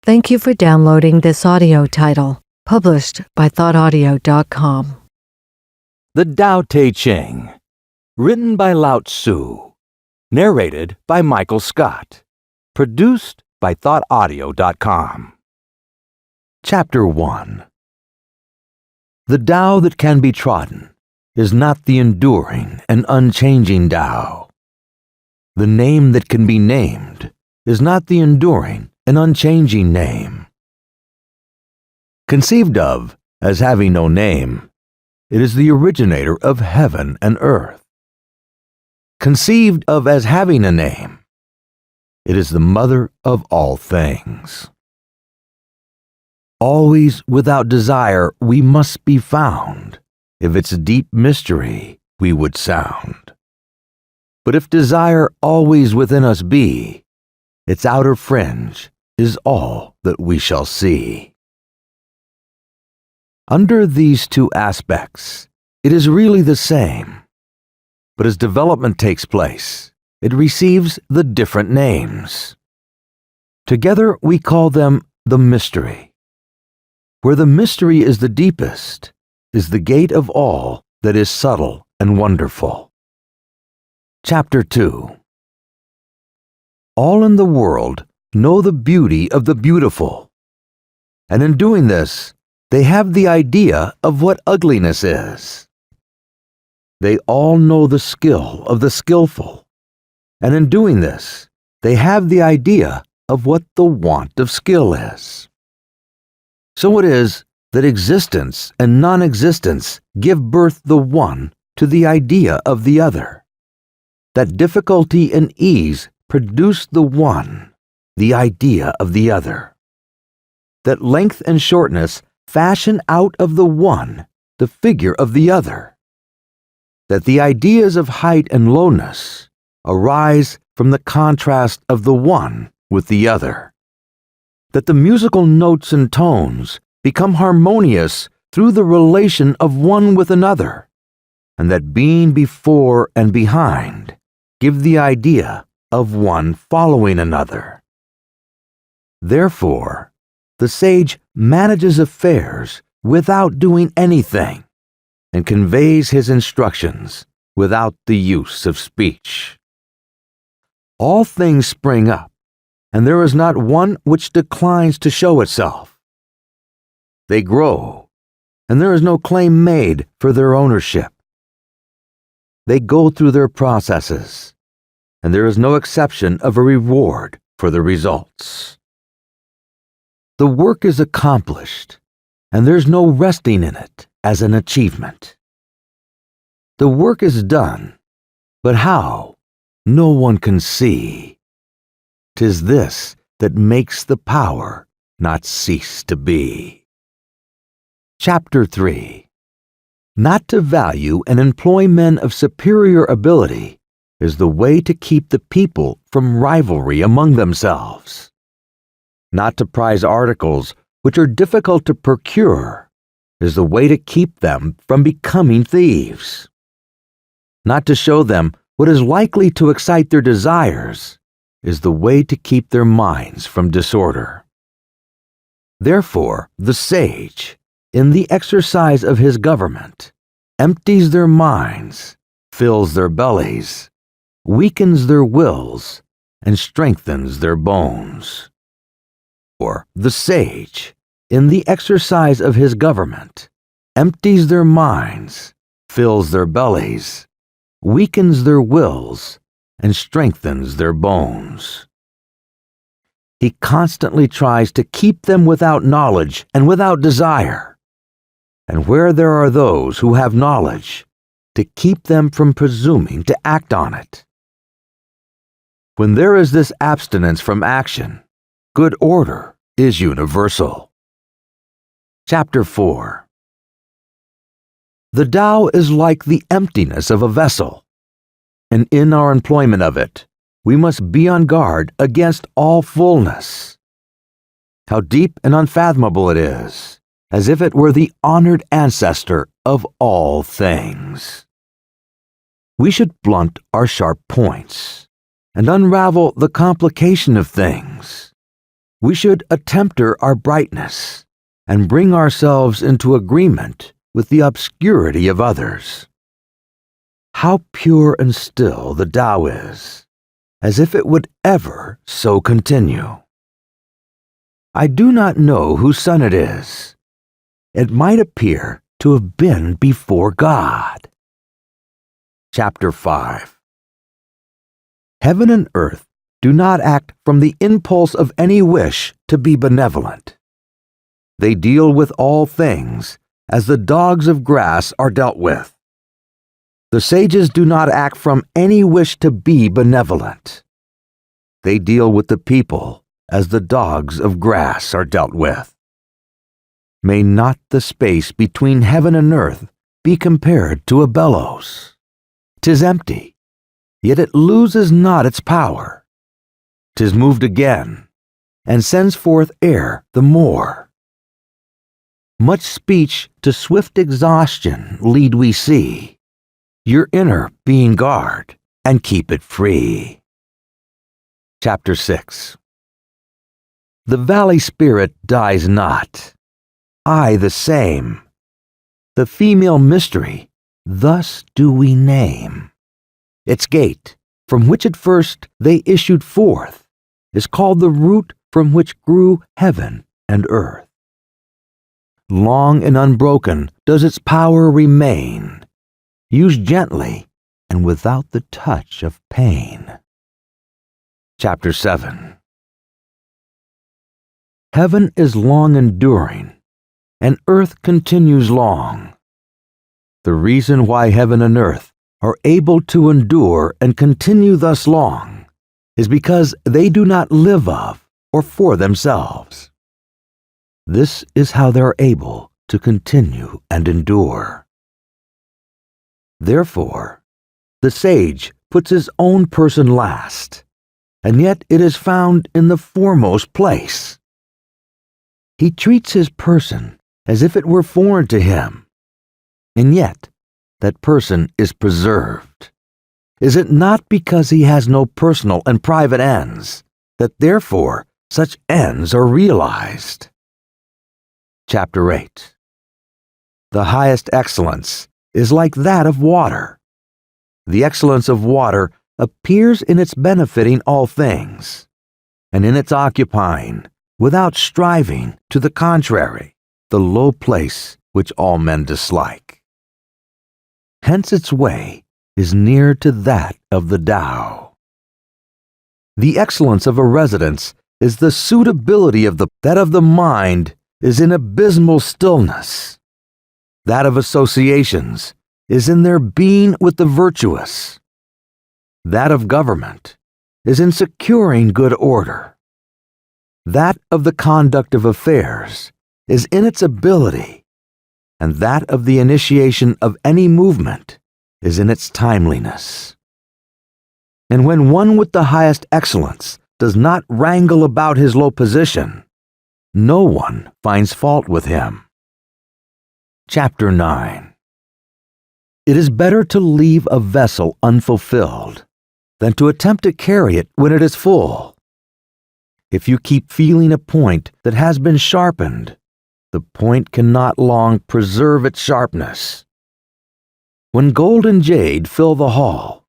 Thank you for downloading this audio title, published by thoughtaudio.com. The Tao Te Ching, written by Lao Tzu, narrated by Michael Scott, produced by thoughtaudio.com. Chapter 1. The Tao that can be trodden is not the enduring and unchanging Tao. The name that can be named is not the enduring and unchanging name. Conceived of as having no name, it is the originator of heaven and earth. Conceived of as having a name, it is the mother of all things. Always without desire we must be found, if its deep mystery we would sound. But if desire always within us be, its outer fringe is all that we shall see. Under these two aspects, it is really the same, but as development takes place, it receives the different names. Together we call them the mystery. Where the mystery is the deepest, is the gate of all that is subtle and wonderful. Chapter 2. All in the world know the beauty of the beautiful, and in doing this, they have the idea of what ugliness is. They all know the skill of the skillful, and in doing this, they have the idea of what the want of skill is. So it is that existence and non-existence give birth the one to the idea of the other, that difficulty and ease produce the one, the idea of the other, that length and shortness fashion out of the one the figure of the other, that the ideas of height and lowness arise from the contrast of the one with the other, that the musical notes and tones become harmonious through the relation of one with another, and that being before and behind give the idea of one following another. Therefore, the sage manages affairs without doing anything, and conveys his instructions without the use of speech. All things spring up, and there is not one which declines to show itself. They grow, and there is no claim made for their ownership. They go through their processes, and there is no exception of a reward for the results. The work is accomplished, and there's no resting in it as an achievement. The work is done, but how, no one can see. 'Tis this that makes the power not cease to be. Chapter 3. Not to value and employ men of superior ability is the way to keep the people from rivalry among themselves. Not to prize articles which are difficult to procure is the way to keep them from becoming thieves. Not to show them what is likely to excite their desires is the way to keep their minds from disorder. Therefore, the sage, in the exercise of his government, empties their minds, fills their bellies, weakens their wills, and strengthens their bones. Or the sage, in the exercise of his government, empties their minds, fills their bellies, weakens their wills, and strengthens their bones. He constantly tries to keep them without knowledge and without desire, and where there are those who have knowledge, to keep them from presuming to act on it. When there is this abstinence from action, good order is universal. Chapter 4. The Tao is like the emptiness of a vessel, and in our employment of it, we must be on guard against all fullness. How deep and unfathomable it is, as if it were the honored ancestor of all things. We should blunt our sharp points, and unravel the complication of things, we should attemper our brightness and bring ourselves into agreement with the obscurity of others. How pure and still the Tao is, as if it would ever so continue. I do not know whose son it is. It might appear to have been before God. Chapter 5. Heaven and earth do not act from the impulse of any wish to be benevolent. They deal with all things as the dogs of grass are dealt with. The sages do not act from any wish to be benevolent. They deal with the people as the dogs of grass are dealt with. May not the space between heaven and earth be compared to a bellows? 'Tis empty, yet it loses not its power. 'Tis moved again, and sends forth air the more. Much speech to swift exhaustion lead we see. Your inner being guard, and keep it free. Chapter 6. The valley spirit dies not. I the same. The female mystery, thus do we name. Its gate, from which at first they issued forth, is called the root from which grew heaven and earth. Long and unbroken does its power remain, used gently and without the touch of pain. Chapter 7. Heaven is long enduring, and earth continues long. The reason why heaven and earth are able to endure and continue thus long is because they do not live of or for themselves. This is how they are able to continue and endure. Therefore, the sage puts his own person last, and yet it is found in the foremost place. He treats his person as if it were foreign to him, and yet that person is preserved. Is it not because he has no personal and private ends, that therefore such ends are realized? Chapter 8. The highest excellence is like that of water. The excellence of water appears in its benefiting all things, and in its occupying, without striving, to the contrary, the low place which all men dislike. Hence its way is near to that of the Tao. The excellence of a residence is the suitability of that of the mind is in abysmal stillness. That of associations is in their being with the virtuous. That of government is in securing good order. That of the conduct of affairs is in its ability, and that of the initiation of any movement is in its timeliness. And when one with the highest excellence does not wrangle about his low position, no one finds fault with him. Chapter 9. It is better to leave a vessel unfulfilled than to attempt to carry it when it is full. If you keep feeling a point that has been sharpened, the point cannot long preserve its sharpness. When gold and jade fill the hall,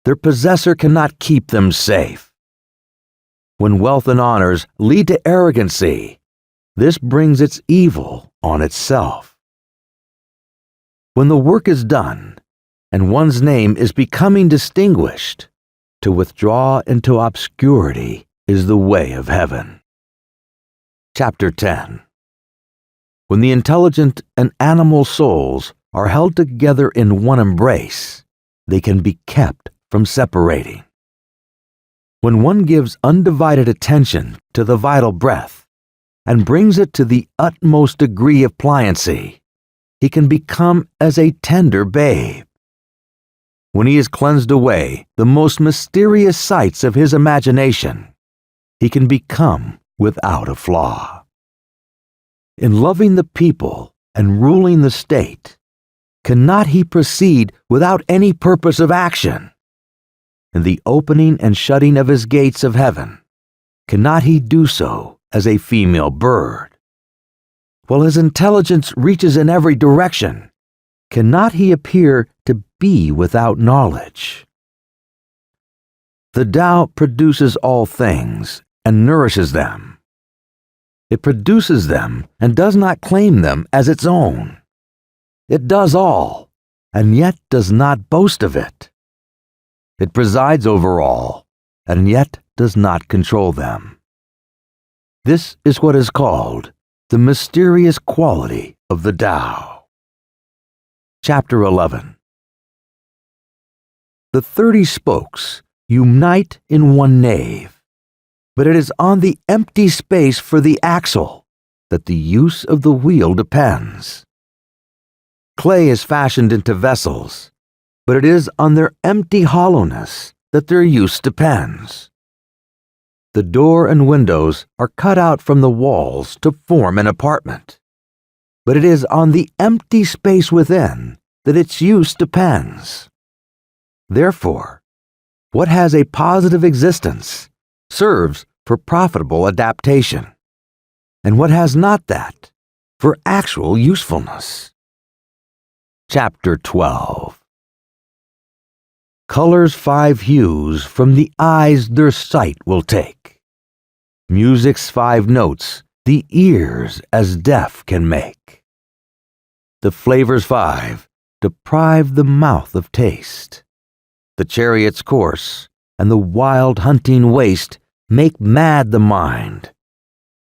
their possessor cannot keep them safe. When wealth and honors lead to arrogancy, this brings its evil on itself. When the work is done, and one's name is becoming distinguished, to withdraw into obscurity is the way of heaven. Chapter 10. When the intelligent and animal souls are held together in one embrace, they can be kept from separating. When one gives undivided attention to the vital breath, and brings it to the utmost degree of pliancy, he can become as a tender babe. When he has cleansed away the most mysterious sights of his imagination, he can become without a flaw. In loving the people and ruling the state, cannot he proceed without any purpose of action? In the opening and shutting of his gates of heaven, cannot he do so as a female bird. While his intelligence reaches in every direction, cannot he appear to be without knowledge? The Tao produces all things and nourishes them. It produces them and does not claim them as its own. It does all, and yet does not boast of it. It presides over all, and yet does not control them. This is what is called the mysterious quality of the Tao. Chapter 11. The 30 spokes unite in one nave, but it is on the empty space for the axle that the use of the wheel depends. Clay is fashioned into vessels, but it is on their empty hollowness that their use depends. The door and windows are cut out from the walls to form an apartment, but it is on the empty space within that its use depends. Therefore, what has a positive existence serves for profitable adaptation, and what has not that, for actual usefulness. Chapter 12. Color's 5 hues from the eyes their sight will take. Music's 5 notes the ears as deaf can make. The flavors 5 deprive the mouth of taste. The chariot's course and the wild hunting waste make mad the mind,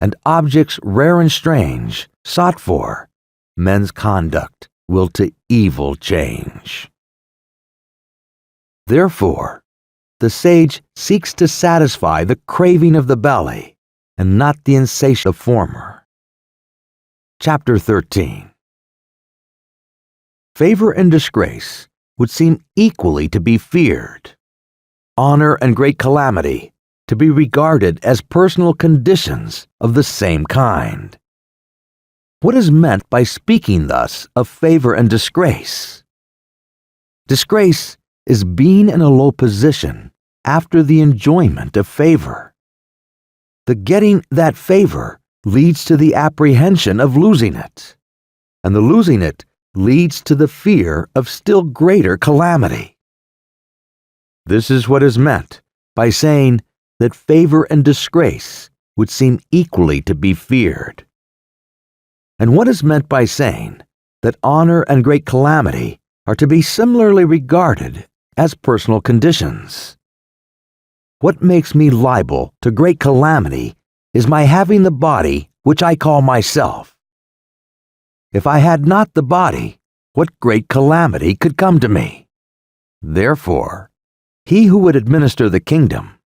and objects rare and strange, sought for, men's conduct will to evil change. Therefore, the sage seeks to satisfy the craving of the belly, and not the insatiable former. Chapter 13. Favor and disgrace would seem equally to be feared. Honor and great calamity to be regarded as personal conditions of the same kind. What is meant by speaking thus of favor and disgrace? Disgrace is being in a low position after the enjoyment of favor. The getting that favor leads to the apprehension of losing it, and the losing it leads to the fear of still greater calamity. This is what is meant by saying that favor and disgrace would seem equally to be feared. And what is meant by saying that honor and great calamity are to be similarly regarded as personal conditions. What makes me liable to great calamity is my having the body which I call myself. If I had not the body, what great calamity could come to me? Therefore, he who would administer the kingdom,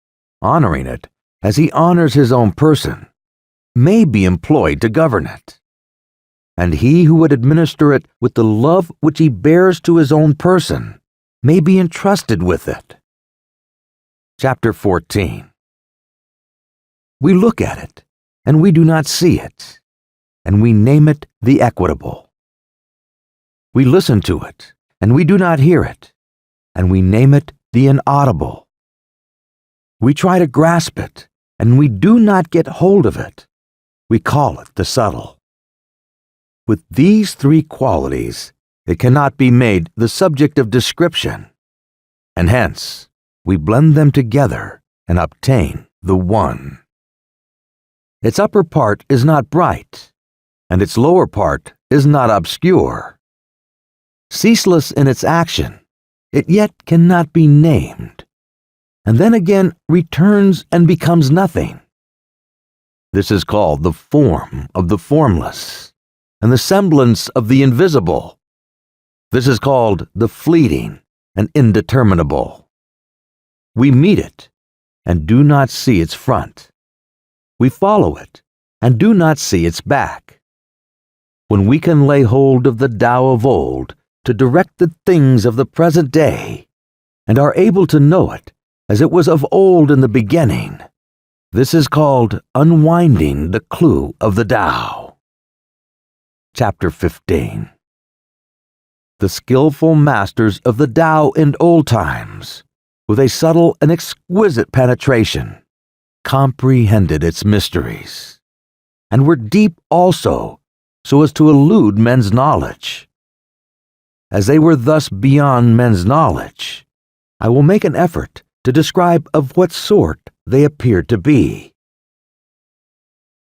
honoring it as he honors his own person, may be employed to govern it. And he who would administer it with the love which he bears to his own person may be entrusted with it. Chapter 14. We look at it, and we do not see it, and we name it the equitable. We listen to it, and we do not hear it, and we name it the inaudible. We try to grasp it, and we do not get hold of it. We call it the subtle. With these 3 qualities, it cannot be made the subject of description, and hence we blend them together and obtain the one. Its upper part is not bright, and its lower part is not obscure. Ceaseless in its action, it yet cannot be named, and then again returns and becomes nothing. This is called the form of the formless, and the semblance of the invisible. This is called the fleeting and indeterminable. We meet it and do not see its front. We follow it and do not see its back. When we can lay hold of the Tao of old to direct the things of the present day, and are able to know it as it was of old in the beginning, this is called unwinding the clue of the Tao. Chapter 15. The skillful masters of the Tao in old times, with a subtle and exquisite penetration, comprehended its mysteries. and were deep also, so as to elude men's knowledge. As they were thus beyond men's knowledge, I will make an effort to describe of what sort they appeared to be.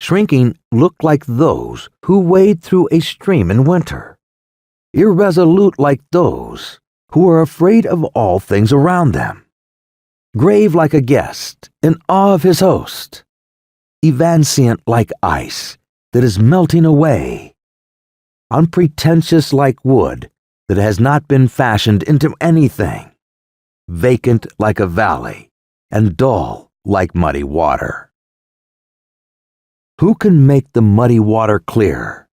Shrinking looked like those who wade through a stream in winter, irresolute like those who are afraid of all things around them, grave like a guest in awe of his host, evanescent like ice that is melting away, unpretentious like wood that has not been fashioned into anything, vacant like a valley, and dull like muddy water. Who can make the muddy water clear?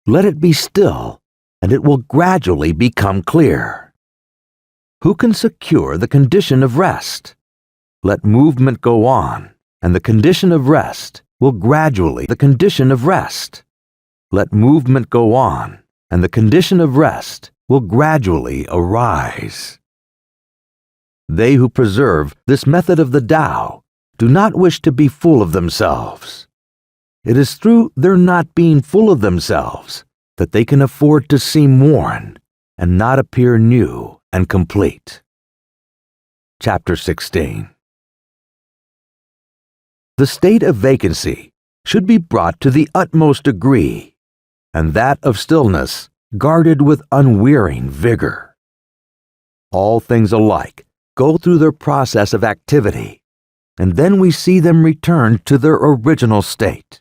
Let it be still, and it will gradually become clear. Who can secure the condition of rest? Let movement go on, and the condition of rest will gradually the condition of rest. Let movement go on, and the condition of rest will gradually arise. They who preserve this method of the Tao do not wish to be full of themselves. It is through their not being full of themselves that they can afford to seem worn and not appear new and complete. Chapter 16. The state of vacancy should be brought to the utmost degree, and that of stillness guarded with unwearying vigor. All things alike go through their process of activity, and then we see them return to their original state.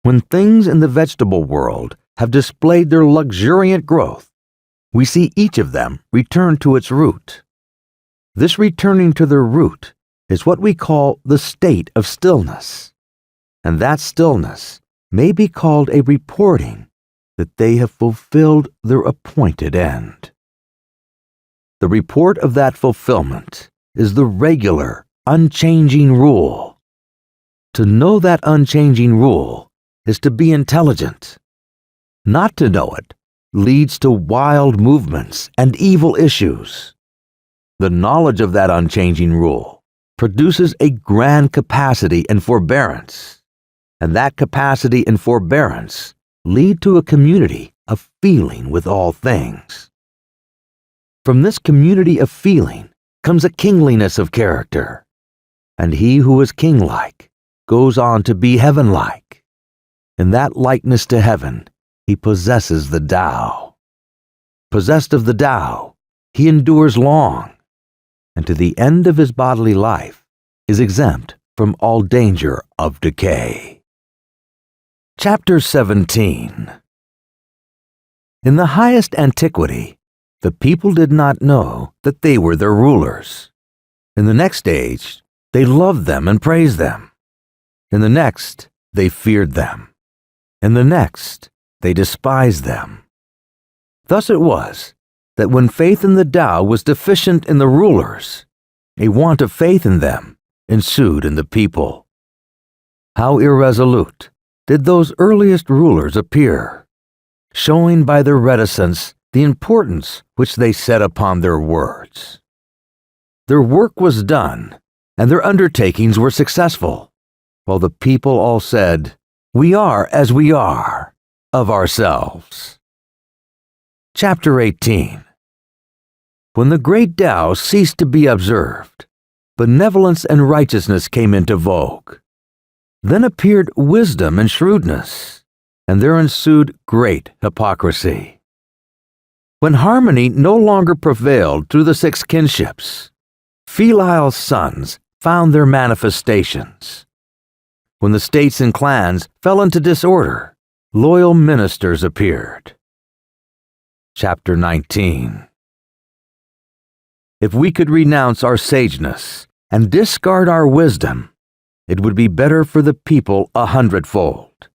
When things in the vegetable world have displayed their luxuriant growth, we see each of them return to its root. This returning to their root is what we call the state of stillness, and that stillness may be called a reporting that they have fulfilled their appointed end. The report of that fulfillment is the regular, unchanging rule. To know that unchanging rule is to be intelligent. Not to know it leads to wild movements and evil issues. The knowledge of that unchanging rule produces a grand capacity and forbearance, and that capacity and forbearance lead to a community of feeling with all things. From this community of feeling comes a kingliness of character, and he who is king-like goes on to be heaven-like. In that likeness to heaven, he possesses the Tao. Possessed of the Tao, he endures long, and to the end of his bodily life is exempt from all danger of decay. Chapter 17. In the highest antiquity, the people did not know that they were their rulers. In the next age, they loved them and praised them. In the next, they feared them. In the next, they despised them. Thus it was that when faith in the Tao was deficient in the rulers, a want of faith in them ensued in the people. How irresolute did those earliest rulers appear, showing by their reticence the importance which they set upon their words. Their work was done, and their undertakings were successful, while the people all said, "We are as we are, of ourselves." Chapter 18. When the great Tao ceased to be observed, benevolence and righteousness came into vogue. Then appeared wisdom and shrewdness, and there ensued great hypocrisy. When harmony no longer prevailed through the six kinships, filial sons found their manifestations. When the states and clans fell into disorder, loyal ministers appeared. Chapter 19. If we could renounce our sageness and discard our wisdom, it would be better for the people 100-fold.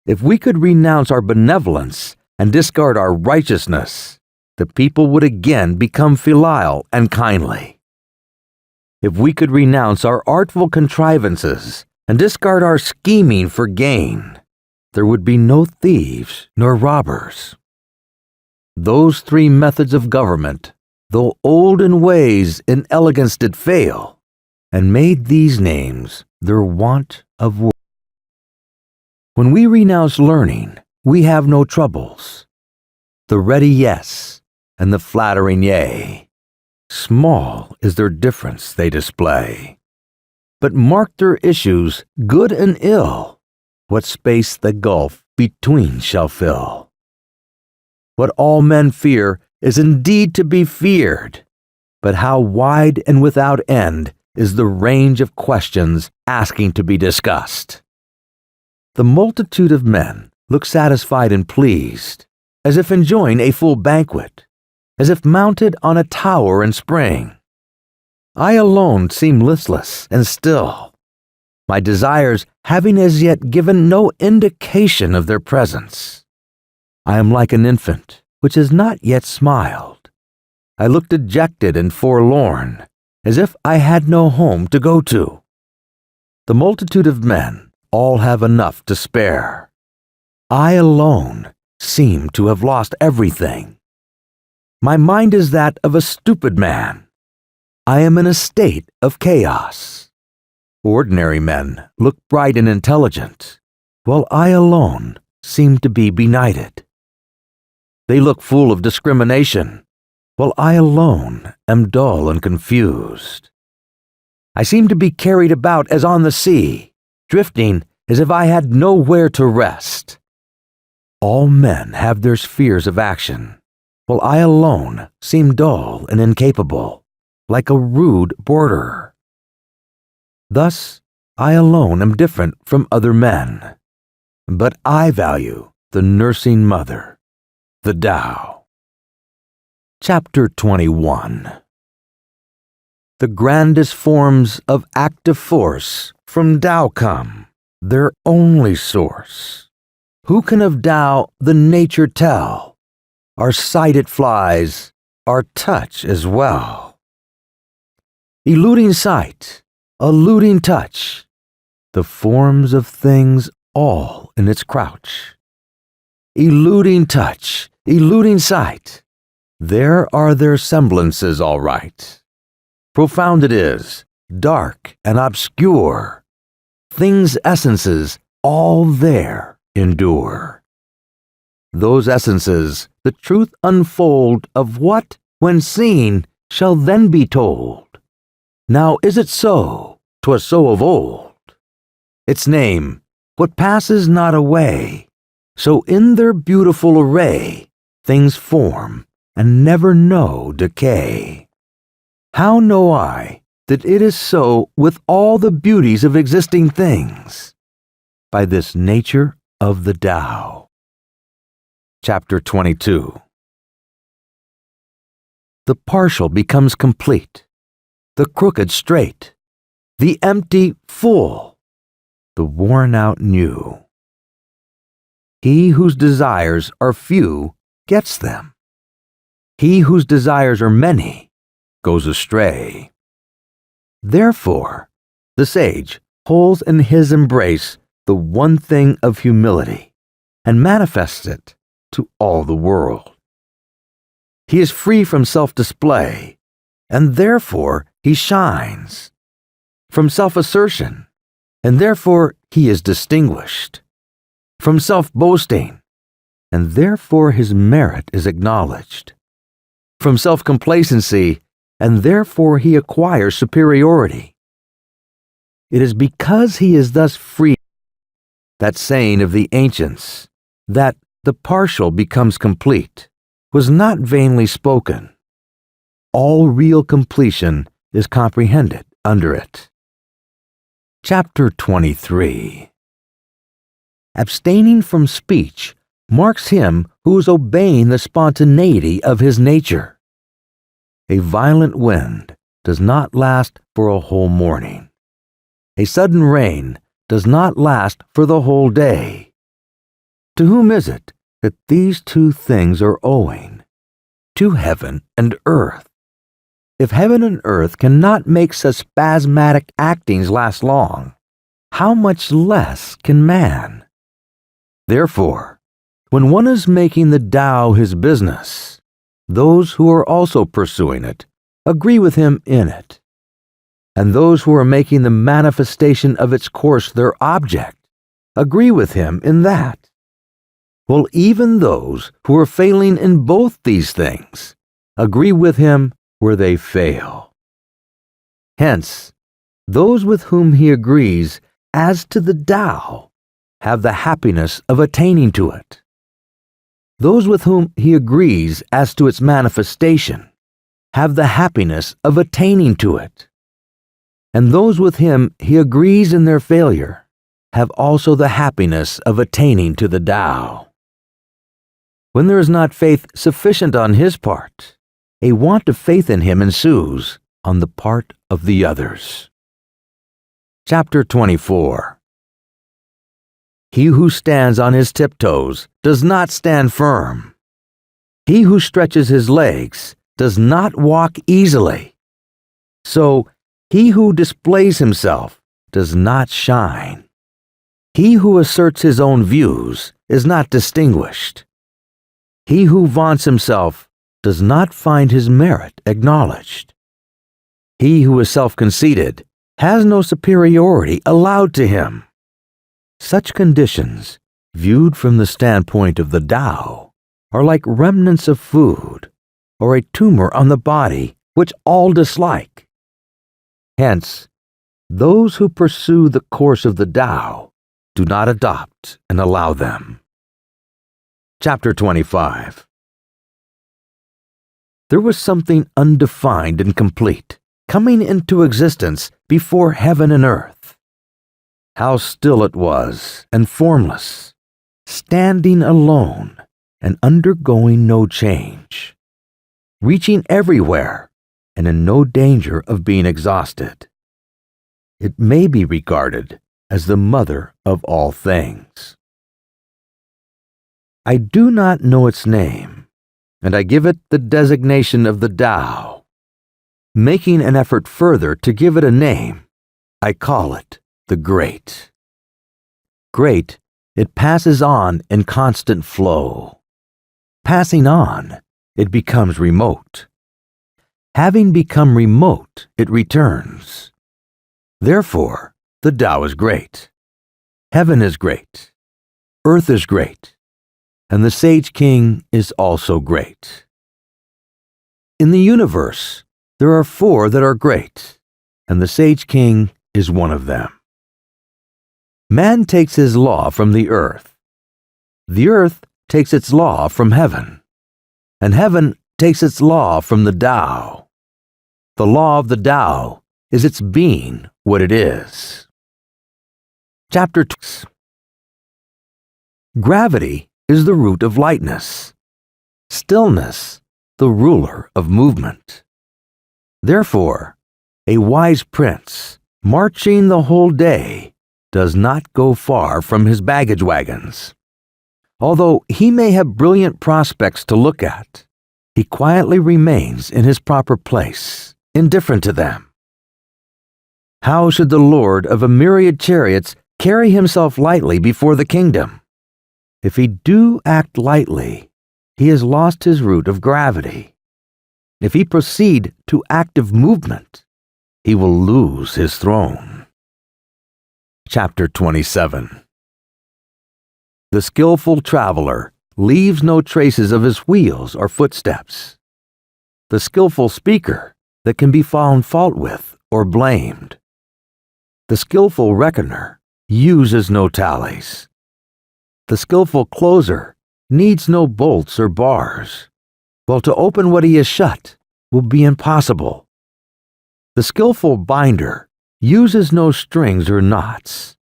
If we could renounce our benevolence and discard our righteousness, the people would again become filial and kindly. If we could renounce our artful contrivances and discard our scheming for gain, there would be no thieves nor robbers. Those three methods of government, though old in ways, in elegance did fail, and made these names their want of work. When we renounce learning, we have no troubles. The ready yes and the flattering yea, small is their difference they display. But mark their issues, good and ill, what space the gulf between shall fill. What all men fear is indeed to be feared, but how wide and without end is the range of questions asking to be discussed. The multitude of men look satisfied and pleased, as if enjoying a full banquet, as if mounted on a tower in spring. I alone seem listless and still, my desires having as yet given no indication of their presence. I am like an infant which has not yet smiled. I look dejected and forlorn, as if I had no home to go to. The multitude of men all have enough to spare. I alone seem to have lost everything. My mind is that of a stupid man. I am in a state of chaos. Ordinary men look bright and intelligent, while I alone seem to be benighted. They look full of discrimination, while I alone am dull and confused. I seem to be carried about as on the sea, drifting as if I had nowhere to rest. All men have their spheres of action, while I alone seem dull and incapable, like a rude borderer. Thus, I alone am different from other men, but I value the nursing mother, the Tao. Chapter 21. The grandest forms of active force from Tao come, their only source. Who can of Tao the nature tell? Our sight it flies, our touch as well. Eluding sight, eluding touch, the forms of things all in its crouch. Eluding touch, eluding sight, there are their semblances all right. Profound it is, dark and obscure, things' essences all there endure. Those essences the truth unfold of what, when seen, shall then be told. Now is it so? 'Twas so of old. Its name, what passes not away, so in their beautiful array things form and never know decay. How know I that it is so with all the beauties of existing things? By this nature of the Tao. Chapter 22. The partial becomes complete, the crooked straight, the empty full, the worn out new. He whose desires are few gets them. He whose desires are many goes astray. Therefore, the sage holds in his embrace the one thing of humility and manifests it to all the world. He is free from self-display, and therefore he shines. From self-assertion, and therefore he is distinguished. From self-boasting, and therefore his merit is acknowledged. From self-complacency, and therefore he acquires superiority. It is because he is thus free, that saying of the ancients, that the partial becomes complete, was not vainly spoken. All real completion is comprehended under it. Chapter 23. Abstaining from speech marks him who is obeying the spontaneity of his nature. A violent wind does not last for a whole morning. A sudden rain does not last for the whole day. To whom is it that these two things are owing? To heaven and earth. If heaven and earth cannot make such spasmodic actings last long, how much less can man? Therefore, when one is making the Tao his business, those who are also pursuing it agree with him in it. And those who are making the manifestation of its course their object agree with him in that. Will even those who are failing in both these things agree with him where they fail? Hence, those with whom he agrees as to the Tao have the happiness of attaining to it. Those with whom he agrees as to its manifestation have the happiness of attaining to it. And those with him he agrees in their failure have also the happiness of attaining to the Tao. When there is not faith sufficient on his part, a want of faith in him ensues on the part of the others. Chapter 24. He who stands on his tiptoes does not stand firm. He who stretches his legs does not walk easily. So he who displays himself does not shine. He who asserts his own views is not distinguished. He who vaunts himself does not find his merit acknowledged. He who is self-conceited has no superiority allowed to him. Such conditions, viewed from the standpoint of the Tao, are like remnants of food, or a tumor on the body which all dislike. Hence, those who pursue the course of the Tao do not adopt and allow them. Chapter 25. There was something undefined and complete coming into existence before heaven and earth. How still it was and formless, standing alone and undergoing no change, reaching everywhere and in no danger of being exhausted. It may be regarded as the mother of all things. I do not know its name, and I give it the designation of the Tao. Making an effort further to give it a name, I call it the Great. Great, it passes on in constant flow. Passing on, it becomes remote. Having become remote, it returns. Therefore, the Tao is great. Heaven is great. Earth is great. And the Sage King is also great. In the universe, there are 4 that are great, and the Sage King is one of them. Man takes his law from the earth. The earth takes its law from heaven, and heaven takes its law from the Tao. The law of the Tao is its being what it is. Chapter 2. Gravity is the root of lightness. Stillness, the ruler of movement. Therefore, a wise prince, marching the whole day, does not go far from his baggage wagons. Although he may have brilliant prospects to look at, he quietly remains in his proper place, indifferent to them. How should the lord of a myriad chariots carry himself lightly before the kingdom? If he do act lightly, he has lost his root of gravity. If he proceed to active movement, he will lose his throne. Chapter 27. The skillful traveler leaves no traces of his wheels or footsteps. The skillful speaker that can be found fault with or blamed. The skillful reckoner uses no tallies. The skillful closer needs no bolts or bars, while to open what he has shut will be impossible. The skillful binder uses no strings or knots,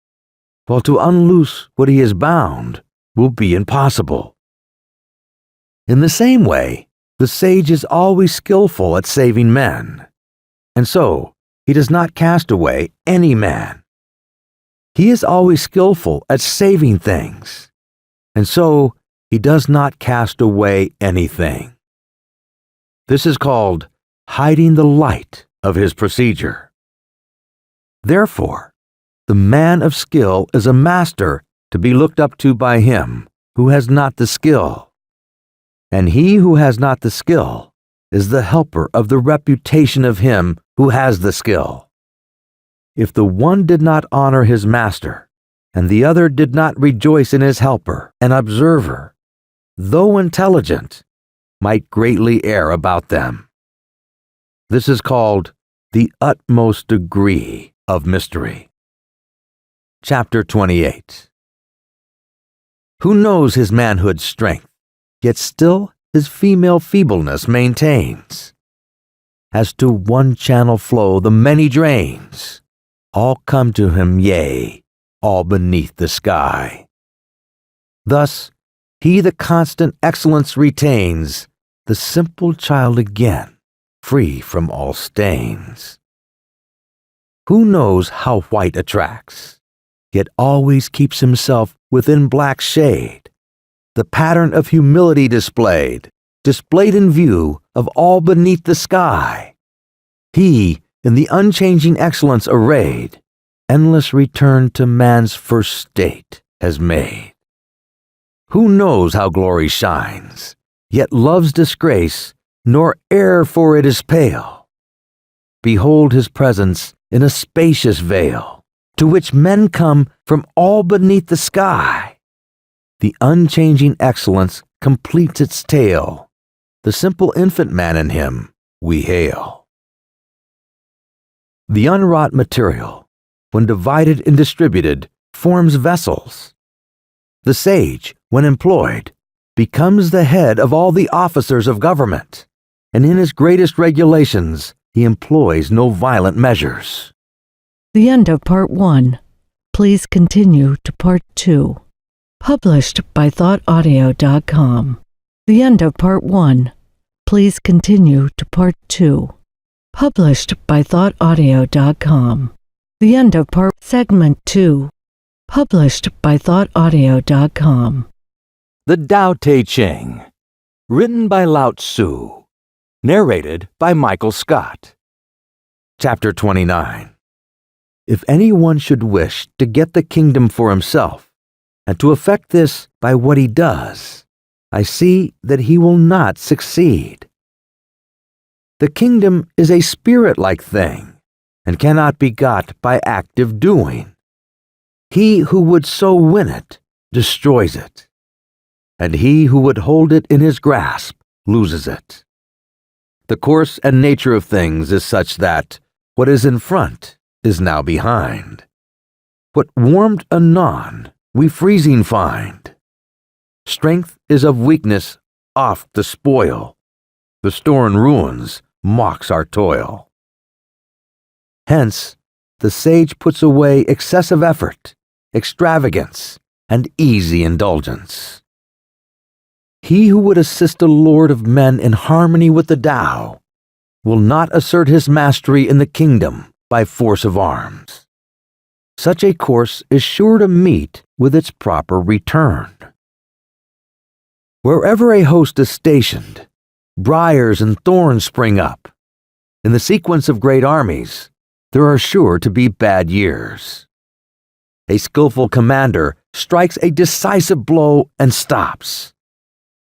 while to unloose what he has bound will be impossible. In the same way, the sage is always skillful at saving men, and so he does not cast away any man. He is always skillful at saving things, and so he does not cast away anything. This is called hiding the light of his procedure. Therefore, the man of skill is a master to be looked up to by him who has not the skill, and he who has not the skill is the helper of the reputation of him who has the skill. If the one did not honor his master, and the other did not rejoice in his helper, an observer, though intelligent, might greatly err about them. This is called the utmost degree of mystery. Chapter 28. Who knows his manhood's strength, yet still his female feebleness maintains? As to one channel flow the many drains, all come to him, yea, all beneath the sky. Thus, he the constant excellence retains, the simple child again, free from all stains. Who knows how white attracts, yet always keeps himself within black shade, the pattern of humility displayed in view of all beneath the sky. He, in the unchanging excellence arrayed, endless return to man's first state has made. Who knows how glory shines, yet loves disgrace, nor e'er for it is pale? Behold his presence in a spacious vale, to which men come from all beneath the sky. The unchanging excellence completes its tale. The simple infant man in him we hail. The unwrought material, when divided and distributed, forms vessels. The sage, when employed, becomes the head of all the officers of government, and in his greatest regulations he employs no violent measures. The end of Part 1. Please continue to Part 2. Published by thoughtaudio.com. The end of Part 1. Please continue to Part 2. Published by thoughtaudio.com. The end of Segment 2. Published by thoughtaudio.com. The Tao Te Ching. Written by Lao Tzu. Narrated by Michael Scott. Chapter 29. If anyone should wish to get the kingdom for himself, and to effect this by what he does, I see that he will not succeed. The kingdom is a spirit-like thing, and cannot be got by active doing. He who would so win it, destroys it, and he who would hold it in his grasp, loses it. The course and nature of things is such that what is in front is now behind. What warmed anon we freezing find. Strength is of weakness oft the spoil. The store in ruins mocks our toil. Hence, the sage puts away excessive effort, extravagance, and easy indulgence. He who would assist a lord of men in harmony with the Tao will not assert his mastery in the kingdom by force of arms. Such a course is sure to meet with its proper return. Wherever a host is stationed, briars and thorns spring up. In the sequence of great armies, there are sure to be bad years. A skillful commander strikes a decisive blow and stops.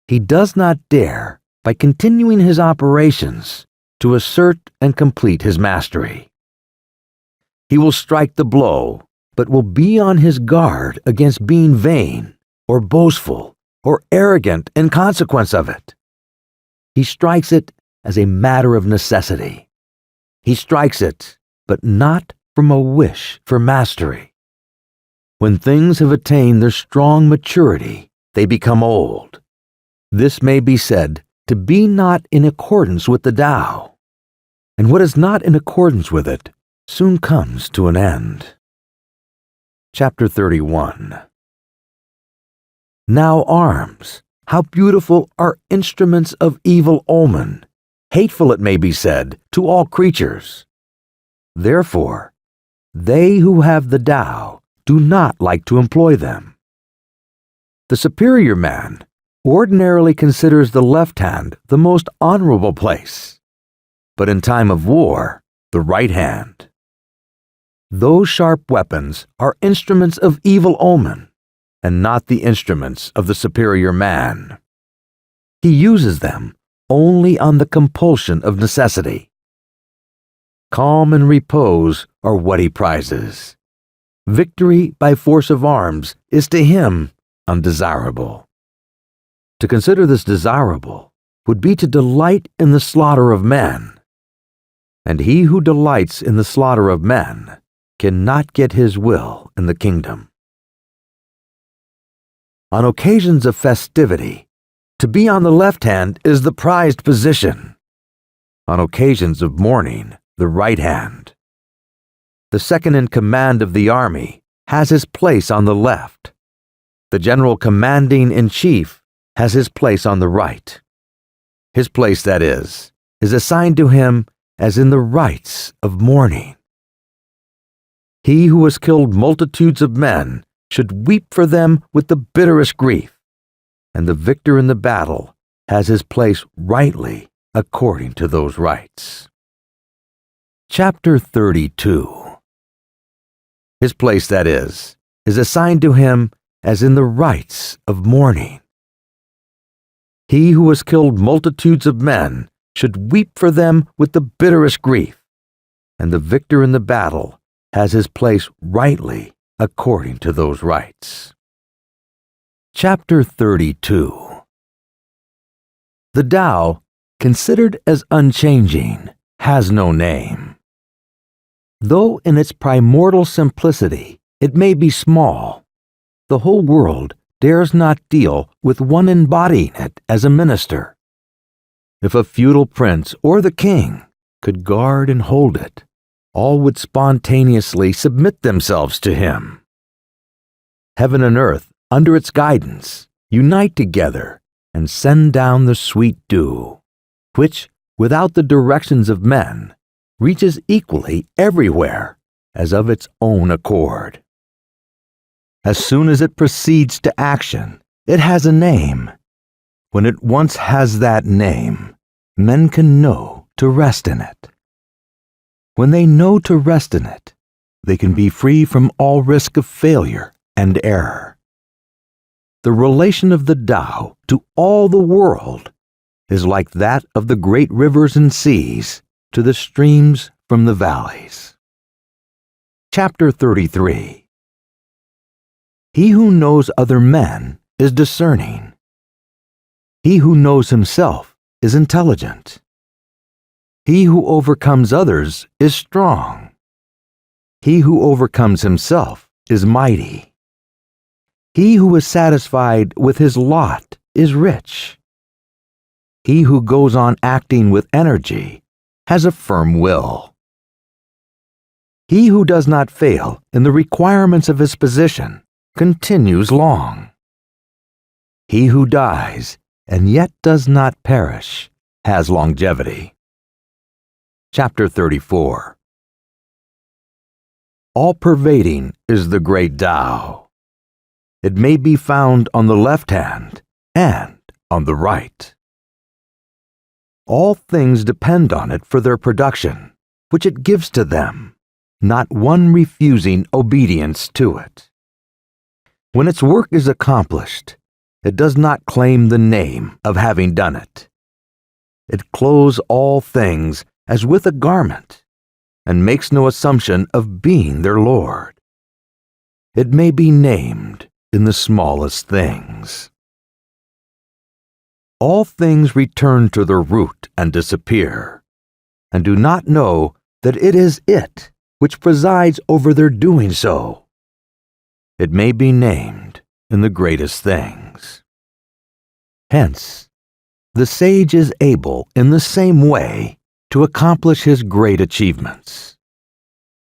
He does not dare, by continuing his operations, to assert and complete his mastery. He will strike the blow, but will be on his guard against being vain, or boastful, or arrogant in consequence of it. He strikes it as a matter of necessity. He strikes it, but not from a wish for mastery. When things have attained their strong maturity, they become old. This may be said to be not in accordance with the Tao, and what is not in accordance with it soon comes to an end. Chapter 31. Now arms, how beautiful are instruments of evil omen, hateful it may be said, to all creatures. Therefore, they who have the Tao do not like to employ them. The superior man ordinarily considers the left hand the most honorable place, but in time of war, the right hand. Those sharp weapons are instruments of evil omen, and not the instruments of the superior man. He uses them only on the compulsion of necessity. Calm and repose are what he prizes. Victory by force of arms is to him undesirable. To consider this desirable would be to delight in the slaughter of men. And he who delights in the slaughter of men cannot get his will in the kingdom. On occasions of festivity, to be on the left hand is the prized position. On occasions of mourning, the right hand. The second in command of the army has his place on the left. The general commanding in chief has his place on the right. His place, that is assigned to him as in the rites of mourning. He who has killed multitudes of men should weep for them with the bitterest grief, and the victor in the battle has his place rightly according to those rites. Chapter 32. His place, that is assigned to him as in the rites of mourning. He who has killed multitudes of men should weep for them with the bitterest grief, and the victor in the battle has his place rightly according to those rites. Chapter 32. The Tao, considered as unchanging, has no name. Though in its primordial simplicity it may be small, the whole world dares not deal with one embodying it as a minister. If a feudal prince or the king could guard and hold it, all would spontaneously submit themselves to him. Heaven and earth, under its guidance, unite together and send down the sweet dew, which, without the directions of men, reaches equally everywhere as of its own accord. As soon as it proceeds to action, it has a name. When it once has that name, men can know to rest in it. When they know to rest in it, they can be free from all risk of failure and error. The relation of the Tao to all the world is like that of the great rivers and seas to the streams from the valleys. Chapter 33. He who knows other men is discerning. He who knows himself is intelligent. He who overcomes others is strong. He who overcomes himself is mighty. He who is satisfied with his lot is rich. He who goes on acting with energy has a firm will. He who does not fail in the requirements of his position continues long. He who dies and yet does not perish has longevity. Chapter 34. All-pervading is the great Tao. It may be found on the left hand and on the right. All things depend on it for their production, which it gives to them, not one refusing obedience to it. When its work is accomplished, it does not claim the name of having done it. It clothes all things as with a garment, and makes no assumption of being their Lord. It may be named in the smallest things. All things return to their root and disappear, and do not know that it is it which presides over their doing so. It may be named in the greatest things. Hence, the sage is able in the same way to accomplish his great achievements.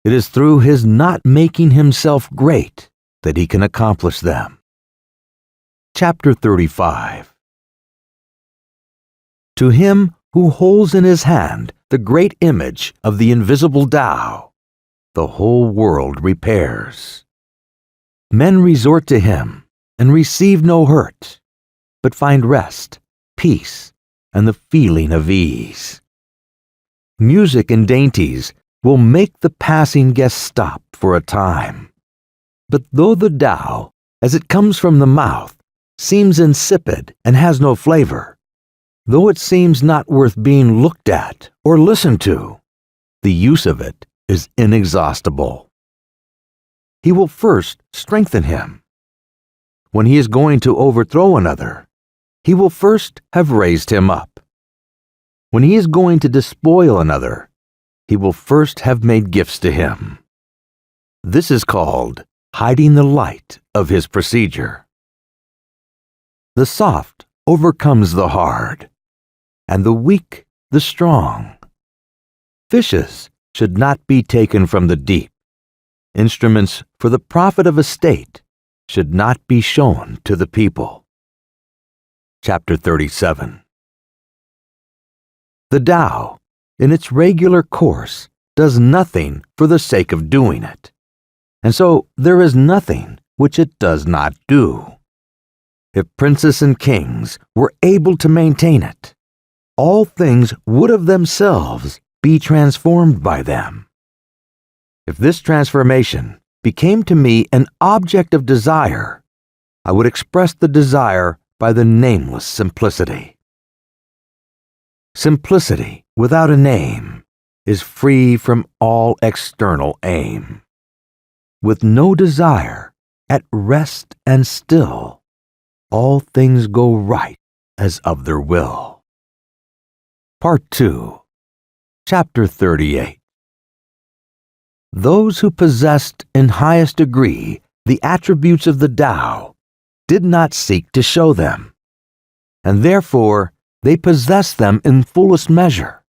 It is through his not making himself great that he can accomplish them. Chapter 35. To him who holds in his hand the great image of the invisible Tao, the whole world repairs. Men resort to him and receive no hurt, but find rest, peace, and the feeling of ease. Music and dainties will make the passing guest stop for a time. But though the Tao, as it comes from the mouth, seems insipid and has no flavor, though it seems not worth being looked at or listened to, the use of it is inexhaustible. he will first strengthen him. When he is going to overthrow another, he will first have raised him up. When he is going to despoil another, he will first have made gifts to him. This is called hiding the light of his procedure. The soft overcomes the hard, and the weak the strong. Fishes should not be taken from the deep. Instruments for the profit of a state should not be shown to the people. Chapter 37. The Tao, in its regular course, does nothing for the sake of doing it, and so there is nothing which it does not do. If princes and kings were able to maintain it, all things would of themselves be transformed by them. If this transformation became to me an object of desire, I would express the desire by the nameless simplicity. Simplicity without a name is free from all external aim. With no desire, at rest and still, all things go right as of their will. Part 2, Chapter 38. Those who possessed in highest degree the attributes of the Tao did not seek to show them, and therefore they possessed them in fullest measure.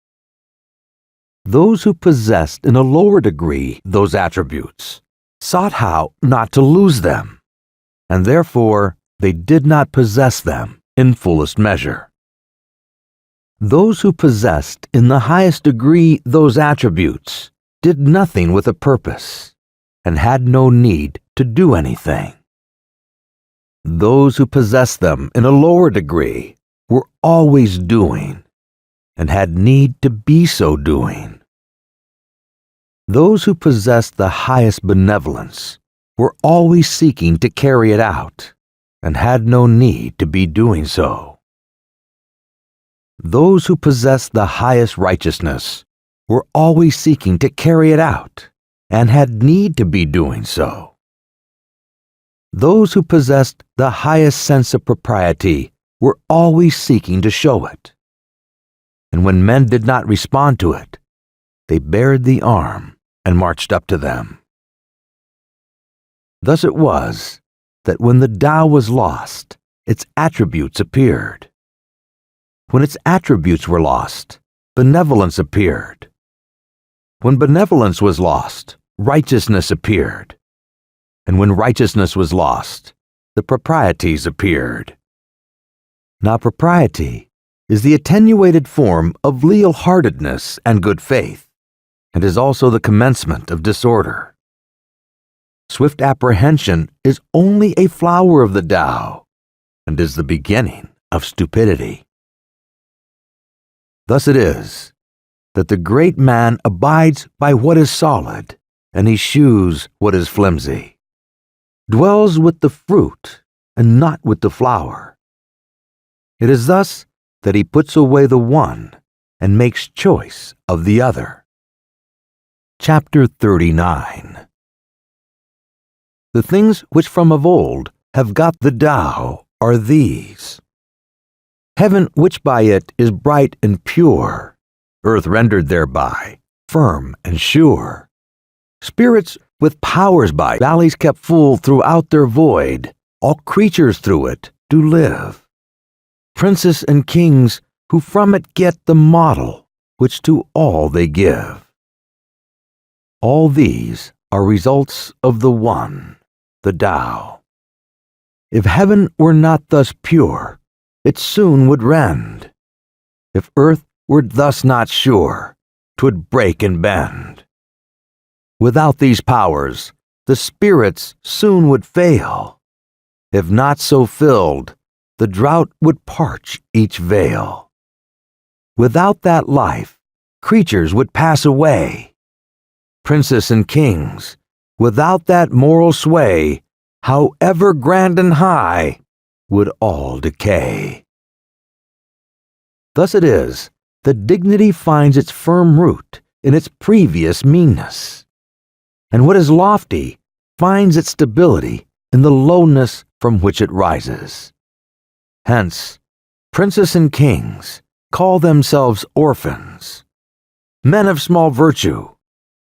Those who possessed in a lower degree those attributes sought how not to lose them, and therefore they did not possess them in fullest measure. Those who possessed in the highest degree those attributes did nothing with a purpose, and had no need to do anything. Those who possessed them in a lower degree were always doing, and had need to be so doing. Those who possessed the highest benevolence were always seeking to carry it out, and had no need to be doing so. Those who possessed the highest righteousness were always seeking to carry it out, and had need to be doing so. Those who possessed the highest sense of propriety were always seeking to show it. And when men did not respond to it, they bared the arm and marched up to them. Thus it was that when the Tao was lost, its attributes appeared. When its attributes were lost, benevolence appeared. When benevolence was lost, righteousness appeared. And when righteousness was lost, the proprieties appeared. Now propriety is the attenuated form of leal-heartedness and good faith, and is also the commencement of disorder. Swift apprehension is only a flower of the Tao, and is the beginning of stupidity. Thus it is that the great man abides by what is solid, and eschews what is flimsy, dwells with the fruit and not with the flower. It is thus that he puts away the one and makes choice of the other. Chapter 39. The things which from of old have got the Tao are these: heaven which by it is bright and pure, earth rendered thereby firm and sure, spirits with powers by valleys kept full throughout their void, all creatures through it do live, princes and kings who from it get the model which to all they give. All these are results of the one, the Tao. If heaven were not thus pure, it soon would rend. If earth were thus not sure, 'twould break and bend. Without these powers, the spirits soon would fail. If not so filled, the drought would parch each vale. Without that life, creatures would pass away. Princes and kings, without that moral sway, however grand and high, would all decay. Thus it is that dignity finds its firm root in its previous meanness, and what is lofty finds its stability in the lowness from which it rises. Hence, princes and kings call themselves orphans, men of small virtue,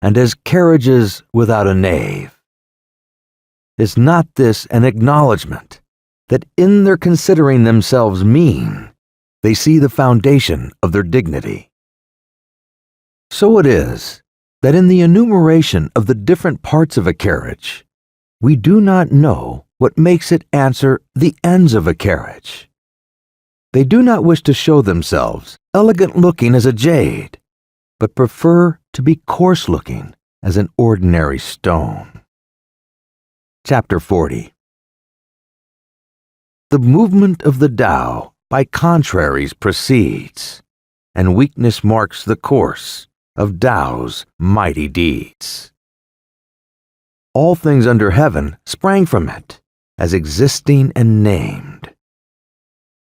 and as carriages without a nave. Is not this an acknowledgment that in their considering themselves mean, they see the foundation of their dignity? So it is that in the enumeration of the different parts of a carriage, we do not know what makes it answer the ends of a carriage. They do not wish to show themselves elegant-looking as a jade, but prefer to be coarse-looking as an ordinary stone. Chapter 40. The movement of the Tao by contraries proceeds, and weakness marks the course of Tao's mighty deeds. All things under heaven sprang from it, as existing and named.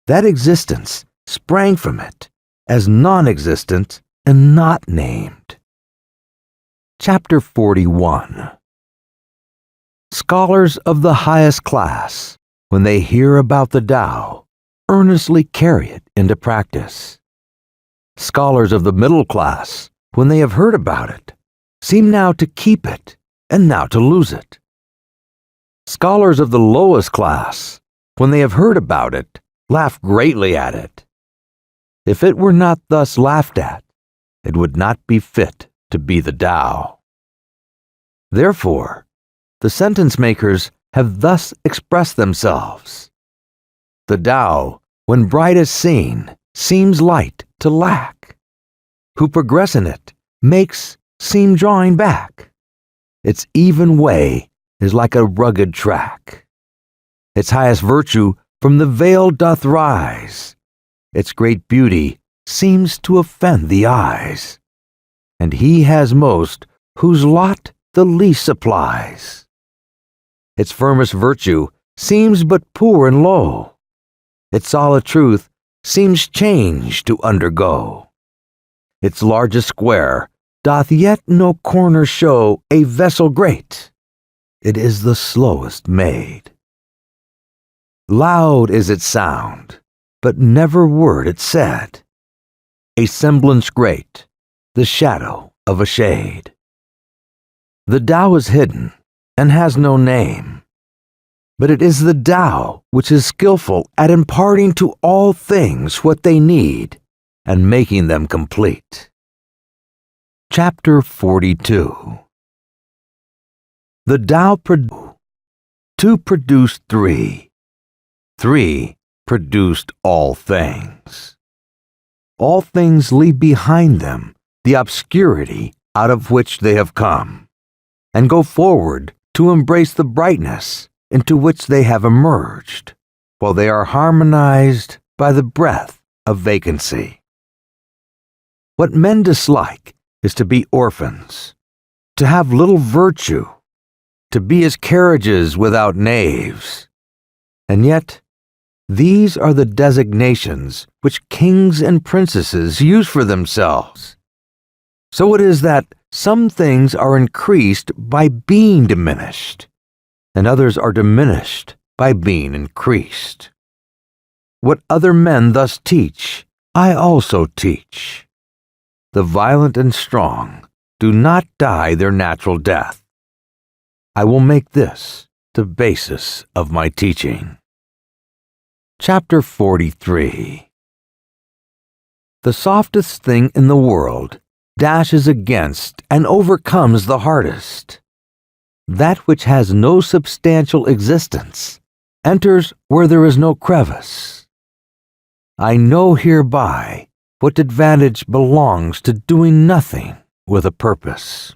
That existence sprang from it, as non-existent and not named. Chapter 41. Scholars of the highest class, when they hear about the Tao, earnestly carry it into practice. Scholars of the middle class, when they have heard about it, seem now to keep it and now to lose it. Scholars of the lowest class, when they have heard about it, laugh greatly at it. If it were not thus laughed at, it would not be fit to be the Tao. Therefore, the sentence makers have thus expressed themselves. The Tao, when bright as seen, seems light to lack. Who progress in it makes seem drawing back. Its even way is like a rugged track. Its highest virtue from the veil doth rise. Its great beauty seems to offend the eyes. And he has most whose lot the least supplies. Its firmest virtue seems but poor and low. Its solid truth seems change to undergo. Its largest square doth yet no corner show a vessel great. It is the slowest made. Loud is its sound, but never word it said. A semblance great, the shadow of a shade. The Tao is hidden and has no name, but it is the Tao which is skillful at imparting to all things what they need and making them complete. Chapter 42. The Tao two produced three. Three produced all things. All things leave behind them the obscurity out of which they have come, and go forward to embrace the brightness into which they have emerged, while they are harmonized by the breath of vacancy. What men dislike is to be orphans, to have little virtue, to be as carriages without naves. And yet, these are the designations which kings and princesses use for themselves. So it is that some things are increased by being diminished, and others are diminished by being increased. What other men thus teach, I also teach. The violent and strong do not die their natural death. I will make this the basis of my teaching. Chapter 43. The softest thing in the world dashes against and overcomes the hardest. That which has no substantial existence enters where there is no crevice. I know hereby what advantage belongs to doing nothing with a purpose.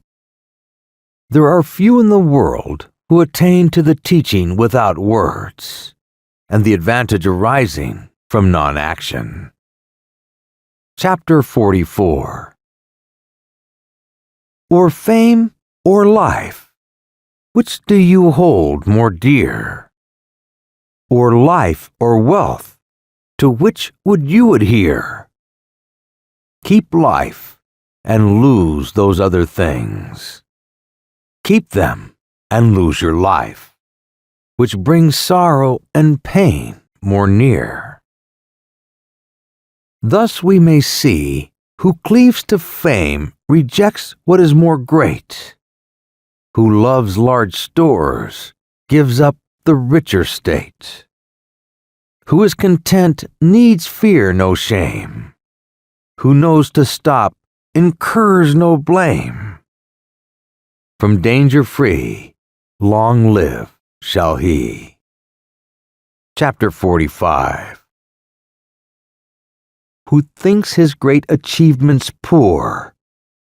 There are few in the world who attain to the teaching without words, and the advantage arising from non-action. Chapter 44. Or fame or life, which do you hold more dear? Or life or wealth, to which would you adhere? Keep life and lose those other things. Keep them and lose your life, which brings sorrow and pain more near. Thus we may see, who cleaves to fame rejects what is more great, who loves large stores gives up the richer state, who is content needs fear no shame, who knows to stop incurs no blame. From danger free, long live shall he. Chapter 45. Who thinks his great achievements poor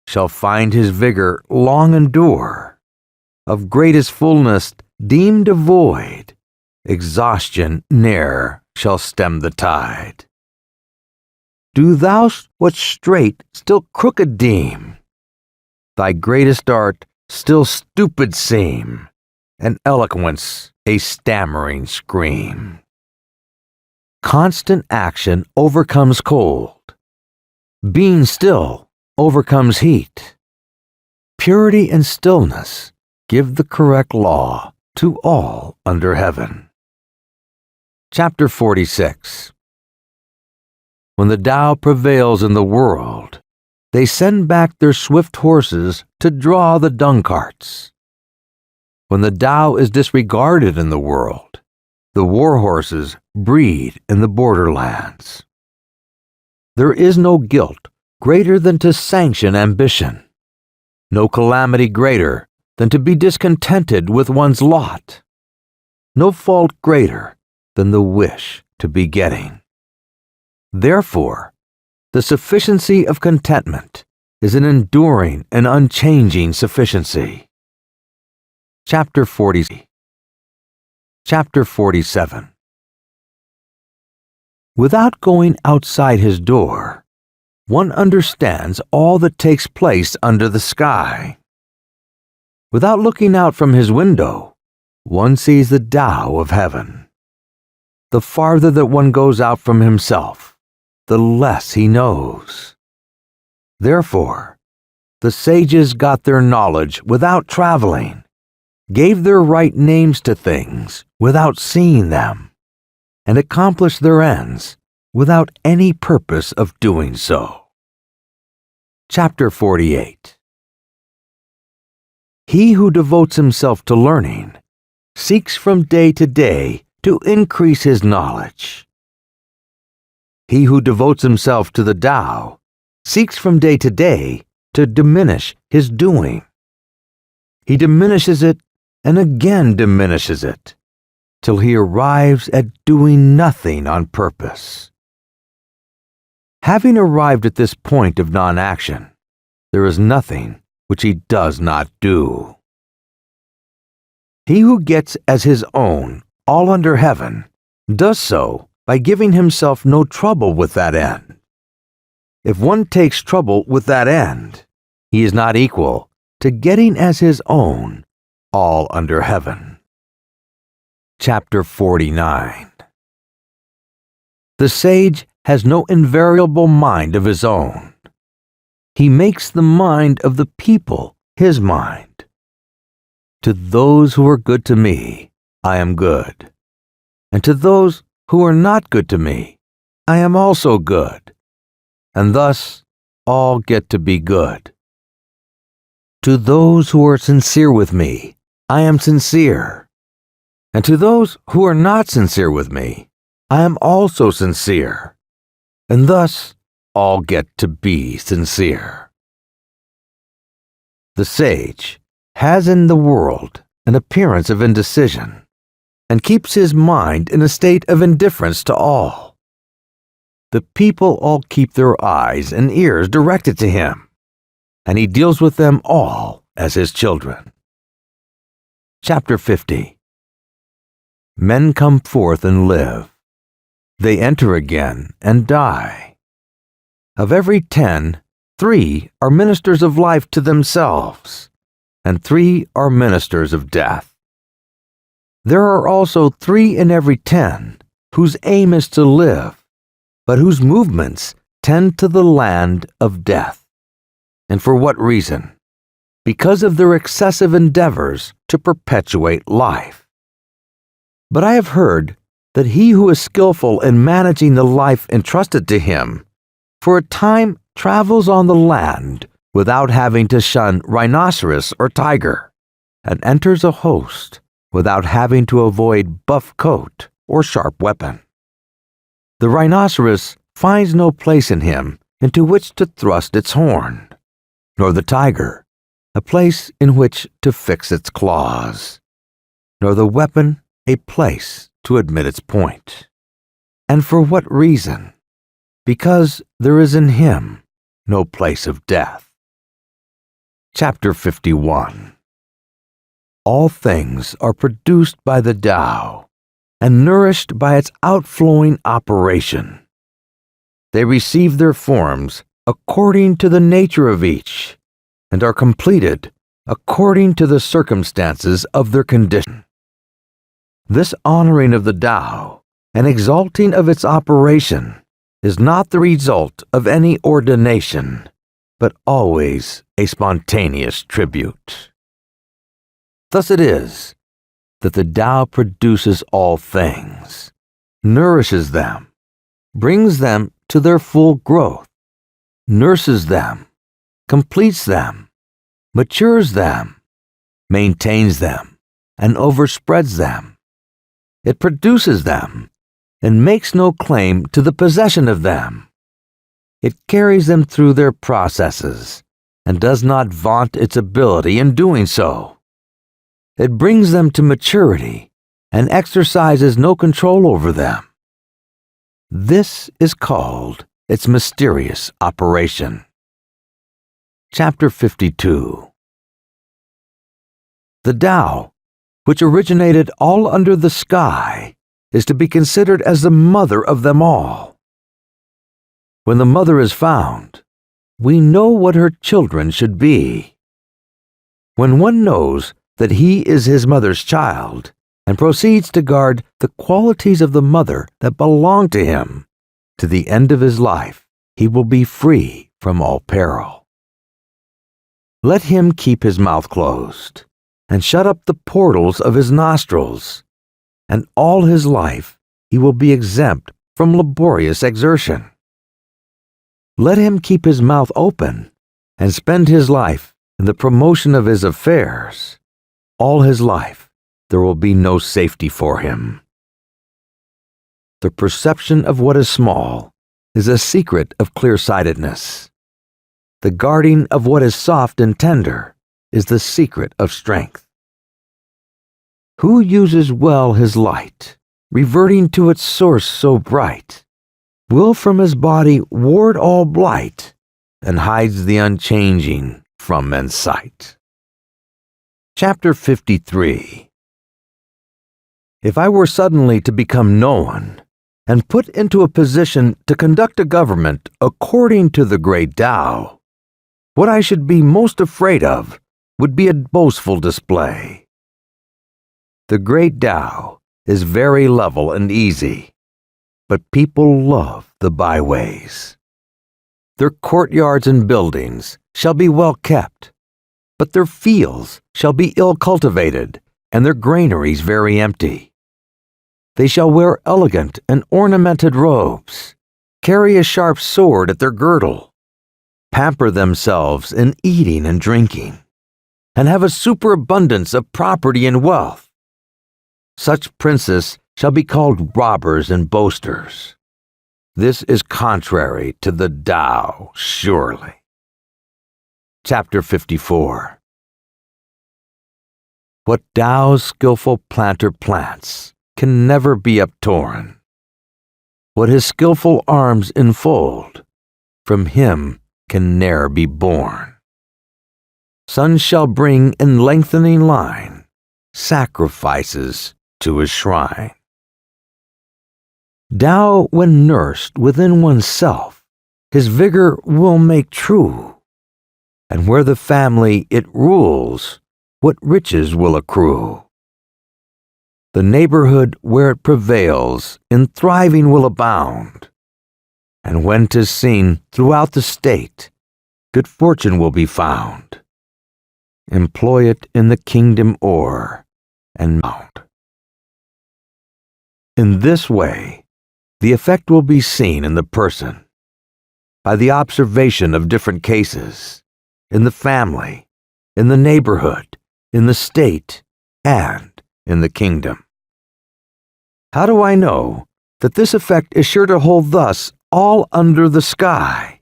shall find his vigor long endure. Of greatest fullness deemed devoid, exhaustion ne'er shall stem the tide. Do thou what straight still crooked deem, thy greatest art still stupid seem, and eloquence a stammering scream. Constant action overcomes cold. Being still overcomes heat. Purity and stillness give the correct law to all under heaven. Chapter 46. When the Tao prevails in the world, they send back their swift horses to draw the dung carts. When the Tao is disregarded in the world, the war horses breed in the borderlands. There is no guilt greater than to sanction ambition, no calamity greater than to be discontented with one's lot, no fault greater than the wish to be getting. Therefore, the sufficiency of contentment is an enduring and unchanging sufficiency. Chapter 40. Chapter 47. Without going outside his door, one understands all that takes place under the sky. Without looking out from his window, one sees the Tao of heaven. The farther that one goes out from himself, the less he knows. Therefore, the sages got their knowledge without traveling, gave their right names to things without seeing them, and accomplished their ends without any purpose of doing so. Chapter 48. He who devotes himself to learning seeks from day to day to increase his knowledge. He who devotes himself to the Tao seeks from day to day to diminish his doing. He diminishes it and again diminishes it, till he arrives at doing nothing on purpose. Having arrived at this point of non-action, there is nothing which he does not do. He who gets as his own all under heaven does so by giving himself no trouble with that end. If one takes trouble with that end, he is not equal to getting as his own all under heaven. Chapter 49. The sage has no invariable mind of his own. He makes the mind of the people his mind. To those who are good to me, I am good, and to those who are not good to me, I am also good, and thus all get to be good. To those who are sincere with me, I am sincere, and to those who are not sincere with me, I am also sincere, and thus all get to be sincere. The sage has in the world an appearance of indecision, and keeps his mind in a state of indifference to all. The people all keep their eyes and ears directed to him, and he deals with them all as his children. Chapter 50. Men come forth and live. They enter again and die. Of every 10, 3 are ministers of life to themselves, and 3 are ministers of death. There are also 3 in every 10 whose aim is to live, but whose movements tend to the land of death. And for what reason? because of their excessive endeavors to perpetuate life. But I have heard that he who is skillful in managing the life entrusted to him, for a time travels on the land without having to shun rhinoceros or tiger, and enters a host without having to avoid buff coat or sharp weapon. The rhinoceros finds no place in him into which to thrust its horn, nor the tiger a place in which to fix its claws, nor the weapon a place to admit its point. And for what reason? Because there is in him no place of death. Chapter 51. All things are produced by the Tao and nourished by its outflowing operation. They receive their forms according to the nature of each, and are completed according to the circumstances of their condition. This honoring of the Tao and exalting of its operation is not the result of any ordination, but always a spontaneous tribute. Thus it is that the Tao produces all things, nourishes them, brings them to their full growth, nurses them, completes them, matures them, maintains them, and overspreads them. It produces them and makes no claim to the possession of them. It carries them through their processes and does not vaunt its ability in doing so. It brings them to maturity and exercises no control over them. This is called its mysterious operation. Chapter 52. The Tao, which originated all under the sky, is to be considered as the mother of them all. When the mother is found, we know what her children should be. When one knows that he is his mother's child and proceeds to guard the qualities of the mother that belong to him, to the end of his life he will be free from all peril. Let him keep his mouth closed and shut up the portals of his nostrils, and all his life he will be exempt from laborious exertion. Let him keep his mouth open and spend his life in the promotion of his affairs. All his life there will be no safety for him. The perception of what is small is a secret of clear-sightedness. The guarding of what is soft and tender is the secret of strength. Who uses well his light, reverting to its source so bright, will from his body ward all blight, and hides the unchanging from men's sight. Chapter 53. If I were suddenly to become known, and put into a position to conduct a government according to the great Tao, what I should be most afraid of would be a boastful display. The great Tao is very level and easy, but people love the byways. Their courtyards and buildings shall be well kept, but their fields shall be ill cultivated, and their granaries very empty. They shall wear elegant and ornamented robes, carry a sharp sword at their girdle, pamper themselves in eating and drinking, and have a superabundance of property and wealth. Such princes shall be called robbers and boasters. This is contrary to the Tao, surely. Chapter 54. What Tao's skillful planter plants can never be uptorn. What his skillful arms enfold, from him can ne'er be born. Sons shall bring in lengthening line sacrifices to his shrine. Tao, when nursed within oneself, his vigor will make true, and where the family it rules, what riches will accrue. The neighborhood where it prevails in thriving will abound, and when 'tis seen throughout the state, good fortune will be found. employ it in the kingdom o'er and mount. In this way, the effect will be seen in the person, by the observation of different cases, in the family, in the neighborhood, in the state, and in the kingdom. How do I know that this effect is sure to hold thus all under the sky?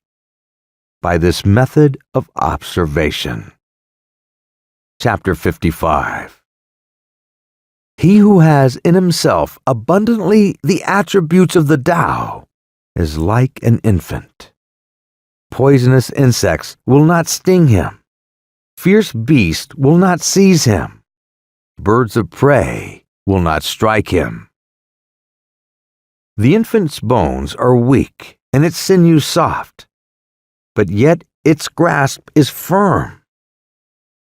By this method of observation. Chapter 55. He who has in himself abundantly the attributes of the Tao is like an infant. Poisonous insects will not sting him. Fierce beasts will not seize him. Birds of prey will not strike him. The infant's bones are weak and its sinews soft, but yet its grasp is firm.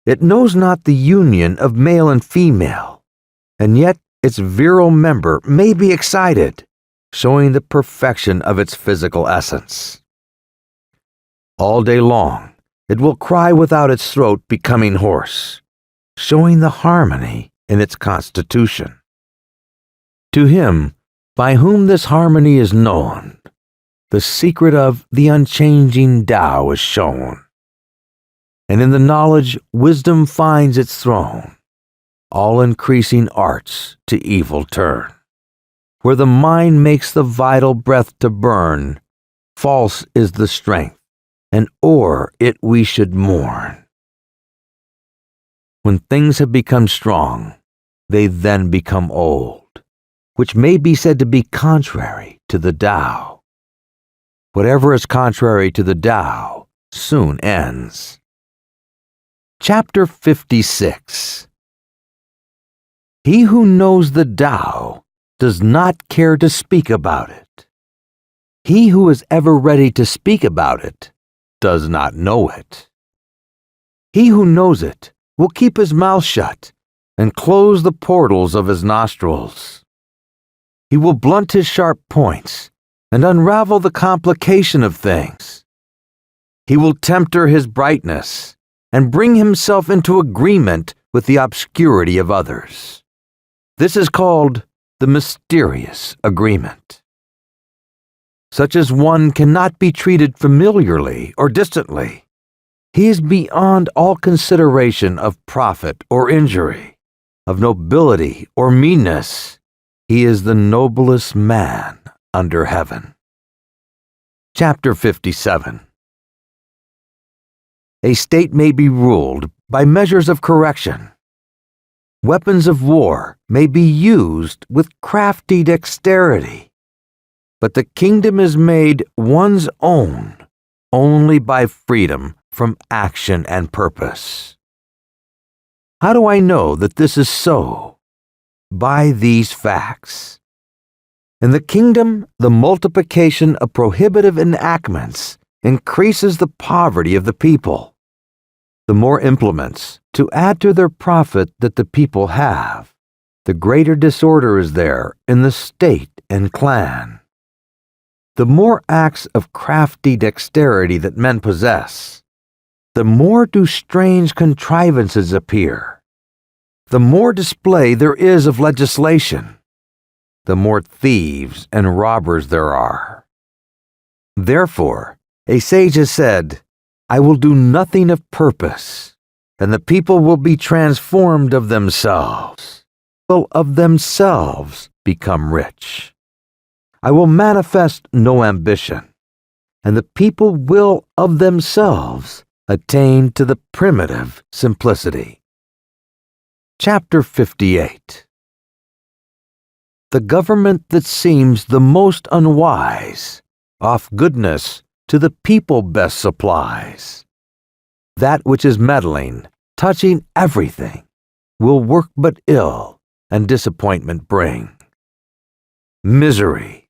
It knows not the union of male and female, and yet its virile member may be excited, showing the perfection of its physical essence. All day long, it will cry without its throat becoming hoarse, showing the harmony in its constitution. To him, by whom this harmony is known, the secret of the unchanging Tao is shown. And in the knowledge wisdom finds its throne, all increasing arts to evil turn. Where the mind makes the vital breath to burn, false is the strength, and o'er it we should mourn. When things have become strong, they then become old, which may be said to be contrary to the Tao. Whatever is contrary to the Tao soon ends. Chapter 56. He who knows the Tao does not care to speak about it. He who is ever ready to speak about it does not know it. He who knows it will keep his mouth shut and close the portals of his nostrils. He will blunt his sharp points and unravel the complication of things. He will temper his brightness and bring himself into agreement with the obscurity of others. This is called the mysterious agreement. Such as one cannot be treated familiarly or distantly. He is beyond all consideration of profit or injury, of nobility or meanness. He is the noblest man under heaven. Chapter 57. A state may be ruled by measures of correction. Weapons of war may be used with crafty dexterity, but the kingdom is made one's own only by freedom from action and purpose. How do I know that this is so? By these facts. In the kingdom, the multiplication of prohibitive enactments increases the poverty of the people. The more implements to add to their profit that the people have, the greater disorder is there in the state and clan. The more acts of crafty dexterity that men possess, the more do strange contrivances appear. The more display there is of legislation, the more thieves and robbers there are. Therefore, a sage has said, I will do nothing of purpose, and the people will be transformed of themselves, will of themselves become rich. I will manifest no ambition, and the people will of themselves attain to the primitive simplicity. Chapter 58. The government that seems the most unwise, off goodness to the people best supplies. That which is meddling, touching everything, will work but ill and disappointment bring. Misery.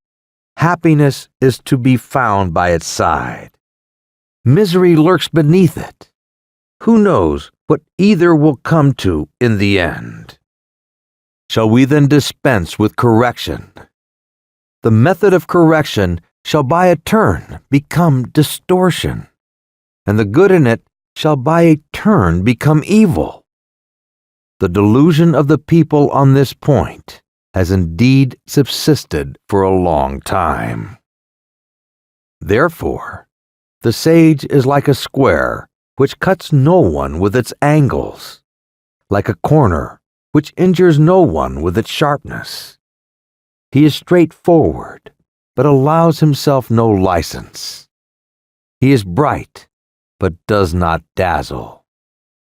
Happiness is to be found by its side. Misery lurks beneath it. Who knows what either will come to in the end? Shall we then dispense with correction? The method of correction shall by a turn become distortion, and the good in it shall by a turn become evil. The delusion of the people on this point has indeed subsisted for a long time. Therefore, the sage is like a square which cuts no one with its angles, like a corner which injures no one with its sharpness. He is straightforward, but allows himself no license. He is bright, but does not dazzle.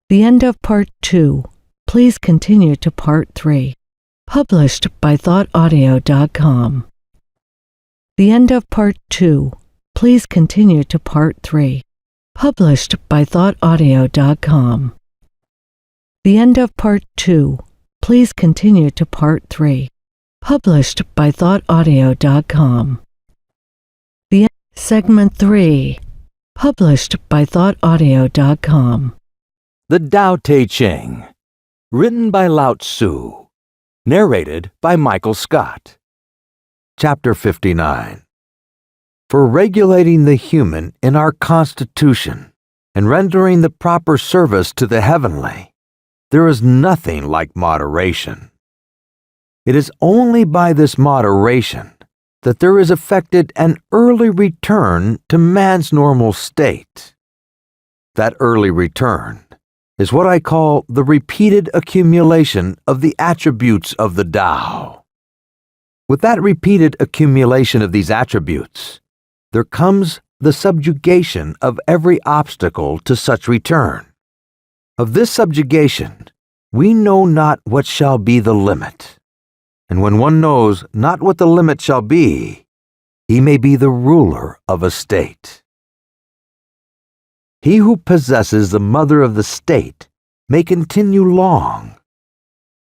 The end of Part 2. Please continue to Part 3. Published by thoughtaudio.com. The end of Part 2. Please continue to Part 3. Published by thoughtaudio.com. The end of Part 2. Please continue to Part 3. Published by thoughtaudio.com. Segment 3. Published by thoughtaudio.com. The Tao Te Ching. Written by Lao Tzu. Narrated by Michael Scott. Chapter 59. For regulating the human in our constitution and rendering the proper service to the heavenly, there is nothing like moderation. It is only by this moderation that there is effected an early return to man's normal state. That early return is what I call the repeated accumulation of the attributes of the Tao. With that repeated accumulation of these attributes, there comes the subjugation of every obstacle to such return. Of this subjugation, we know not what shall be the limit. And when one knows not what the limit shall be, he may be the ruler of a state. He who possesses the mother of the state may continue long.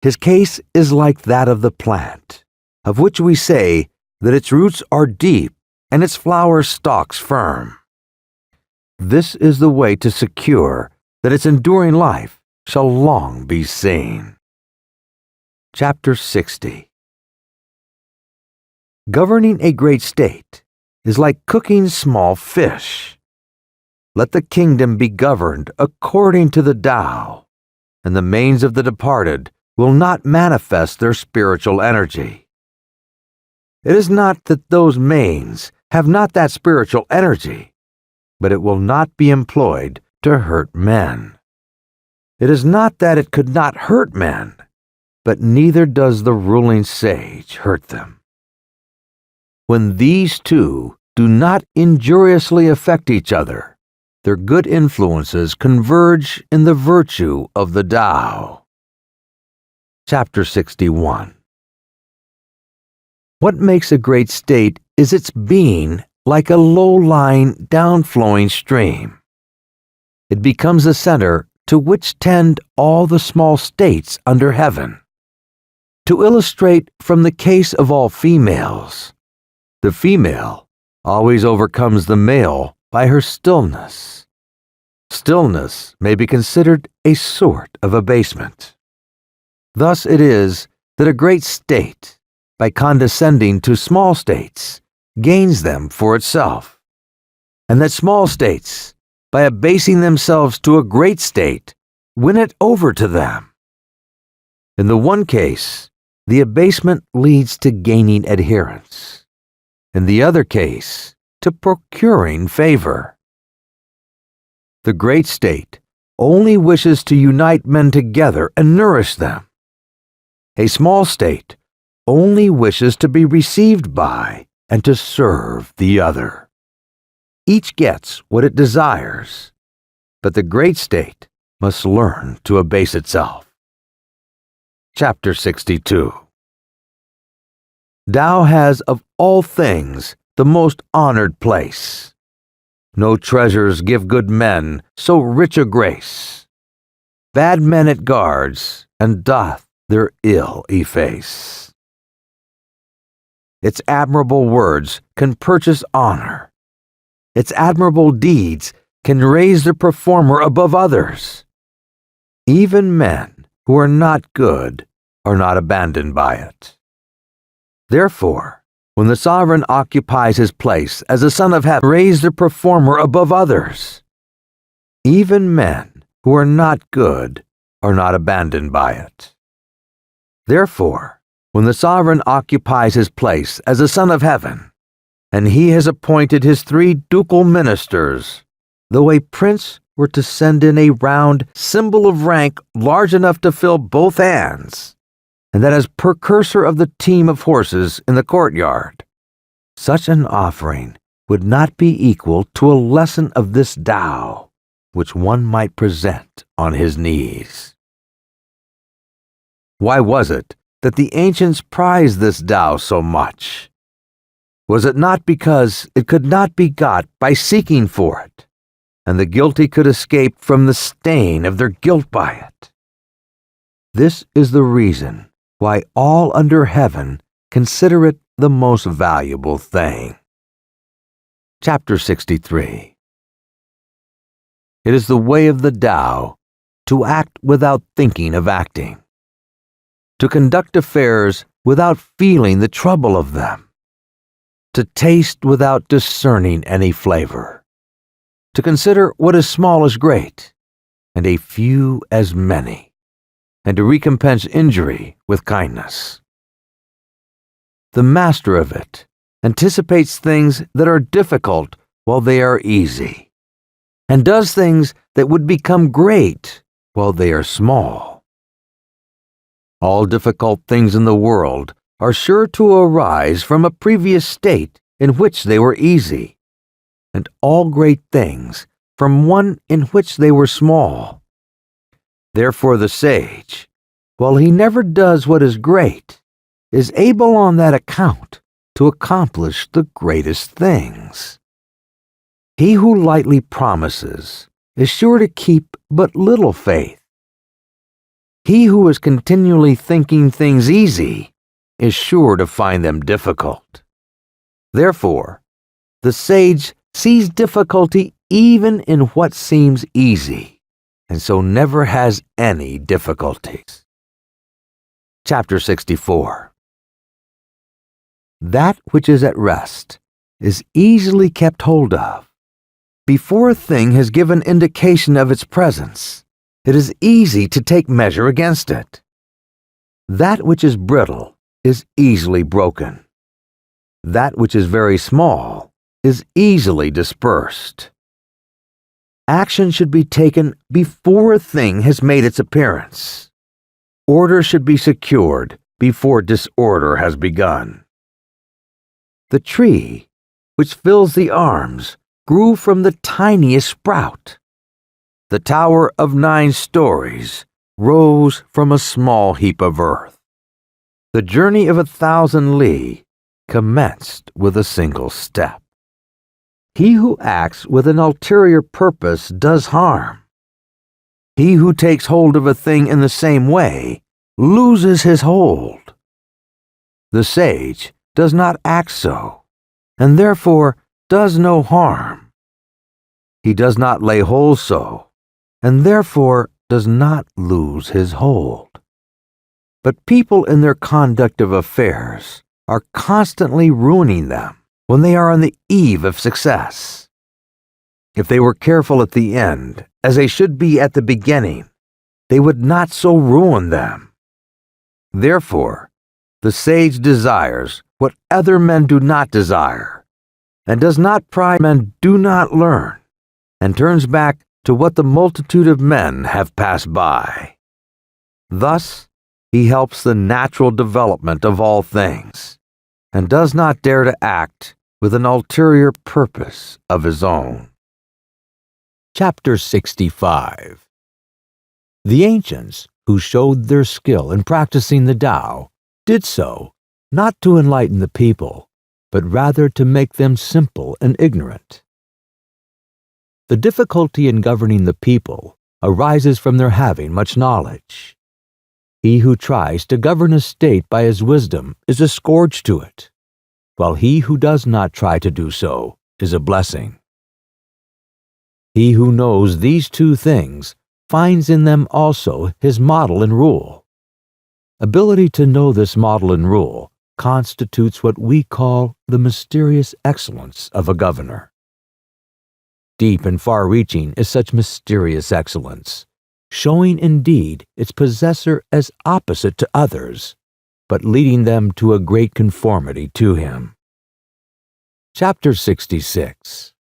His case is like that of the plant, of which we say that its roots are deep and its flower stalks firm. This is the way to secure that its enduring life shall long be seen. Chapter 60. Governing a great state is like cooking small fish. Let the kingdom be governed according to the Tao, and the manes of the departed will not manifest their spiritual energy. It is not that those manes have not that spiritual energy, but it will not be employed to hurt men. It is not that it could not hurt men, but neither does the ruling sage hurt them. When these two do not injuriously affect each other, their good influences converge in the virtue of the Tao. Chapter 61. What makes a great state is its being like a low-lying, down-flowing stream. It becomes the center to which tend all the small states under heaven. To illustrate from the case of all females, the female always overcomes the male by her stillness. Stillness may be considered a sort of abasement. Thus it is that a great state, by condescending to small states, gains them for itself, and that small states, by abasing themselves to a great state, win it over to them. In the one case, the abasement leads to gaining adherence. In the other case, to procuring favor. The great state only wishes to unite men together and nourish them. A small state only wishes to be received by and to serve the other. Each gets what it desires, but the great state must learn to abase itself. Chapter 62. Tao has of all things the most honored place. No treasures give good men so rich a grace. Bad men it guards, and doth their ill efface. Its admirable words can purchase honor. Its admirable deeds can raise the performer above others. Even men who are not good are not abandoned by it. Therefore, when the sovereign occupies his place as the son of heaven, raise the performer above others. Even men who are not good are not abandoned by it. Therefore, when the sovereign occupies his place as a son of heaven, and he has appointed his 3 ducal ministers, though a prince were to send in a round symbol of rank large enough to fill both hands, and that as precursor of the team of horses in the courtyard, such an offering would not be equal to a lesson of this Tao, which one might present on his knees. Why was it that the ancients prized this Tao so much? Was it not because it could not be got by seeking for it, and the guilty could escape from the stain of their guilt by it? This is the reason why all under heaven consider it the most valuable thing. Chapter 63. It is the way of the Tao to act without thinking of acting, to conduct affairs without feeling the trouble of them, to taste without discerning any flavor, to consider what is small as great, and a few as many, and to recompense injury with kindness. The master of it anticipates things that are difficult while they are easy, and does things that would become great while they are small. All difficult things in the world are sure to arise from a previous state in which they were easy, and all great things from one in which they were small. Therefore the sage, while he never does what is great, is able on that account to accomplish the greatest things. He who lightly promises is sure to keep but little faith. He who is continually thinking things easy is sure to find them difficult. Therefore, the sage sees difficulty even in what seems easy, and so never has any difficulties. Chapter 64. That which is at rest is easily kept hold of. Before a thing has given indication of its presence, it is easy to take measure against it. That which is brittle is easily broken. That which is very small is easily dispersed. Action should be taken before a thing has made its appearance. Order should be secured before disorder has begun. The tree, which fills the arms, grew from the tiniest sprout. The tower of 9 stories rose from a small heap of earth. The journey of 1,000 li commenced with a single step. He who acts with an ulterior purpose does harm. He who takes hold of a thing in the same way loses his hold. The sage does not act so, and therefore does no harm. He does not lay hold so, and therefore does not lose his hold. But people in their conduct of affairs are constantly ruining them when they are on the eve of success. If they were careful at the end, as they should be at the beginning, they would not so ruin them. Therefore, the sage desires what other men do not desire, and does not pry men do not learn, and turns back to what the multitude of men have passed by. Thus, he helps the natural development of all things, and does not dare to act with an ulterior purpose of his own. Chapter 65. The ancients, who showed their skill in practicing the Tao, did so not to enlighten the people, but rather to make them simple and ignorant. The difficulty in governing the people arises from their having much knowledge. He who tries to govern a state by his wisdom is a scourge to it, while he who does not try to do so is a blessing. He who knows these 2 things finds in them also his model and rule. Ability to know this model and rule constitutes what we call the mysterious excellence of a governor. deep and far-reaching is such mysterious excellence, showing indeed its possessor as opposite to others, but leading them to a great conformity to him. Chapter 66.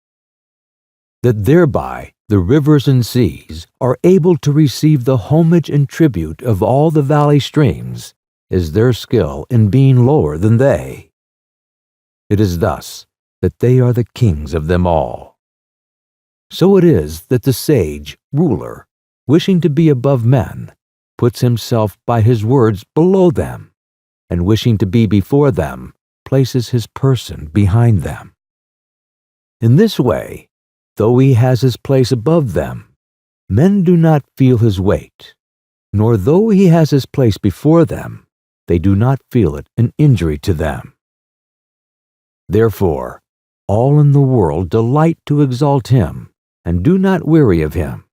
That thereby the rivers and seas are able to receive the homage and tribute of all the valley streams is their skill in being lower than they. It is thus that they are the kings of them all. So it is that the sage, ruler, wishing to be above men, puts himself by his words below them, and wishing to be before them, places his person behind them. In this way, though he has his place above them, men do not feel his weight, nor though he has his place before them, they do not feel it an injury to them. Therefore, all in the world delight to exalt him, and do not weary of him.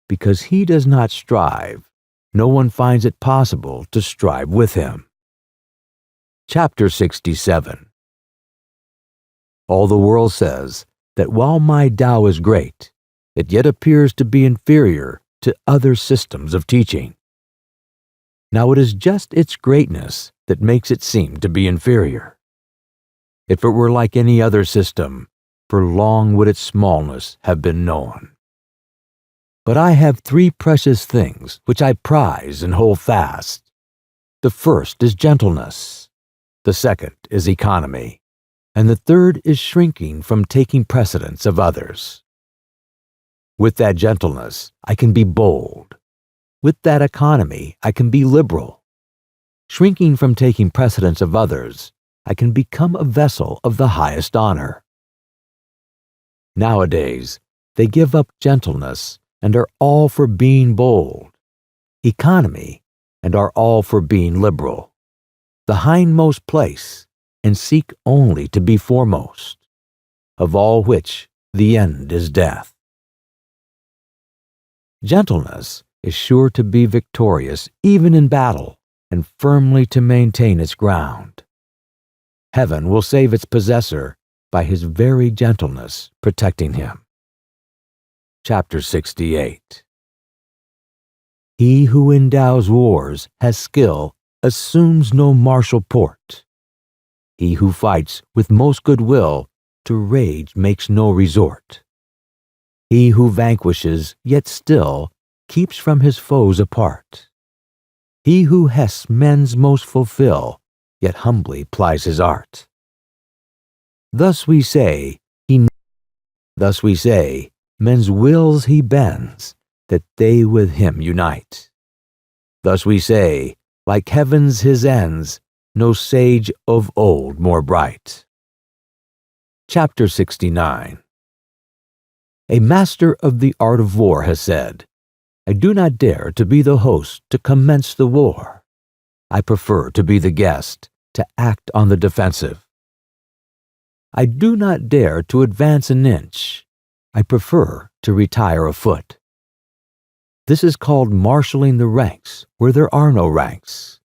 Because he does not strive, no one finds it possible to strive with him. Chapter 67. All the world says that while my Tao is great, it yet appears to be inferior to other systems of teaching. Now it is just its greatness that makes it seem to be inferior. If it were like any other system, for long would its smallness have been known. But I have three precious things which I prize and hold fast. The first is gentleness, the second is economy, and the third is shrinking from taking precedence of others. With that gentleness, I can be bold. With that economy, I can be liberal. Shrinking from taking precedence of others, I can become a vessel of the highest honor. Nowadays, they give up gentleness and are all for being bold, economy, and are all for being liberal, the hindmost place, and seek only to be foremost, of all which the end is death. Gentleness is sure to be victorious even in battle, and firmly to maintain its ground. Heaven will save its possessor by his very gentleness protecting him. Chapter 68. He who endows wars has skill, assumes no martial port. He who fights with most good will to rage makes no resort. He who vanquishes, yet still, keeps from his foes apart. He who hests men's most fulfill, yet humbly plies his art. Thus we say, men's wills he bends, that they with him unite. Thus we say, like heaven's his ends, no sage of old more bright. Chapter 69. A master of the art of war has said, I do not dare to be the host to commence the war. I prefer to be the guest, to act on the defensive. I do not dare to advance an inch. I prefer to retire a foot. This is called marshalling the ranks where there are no ranks,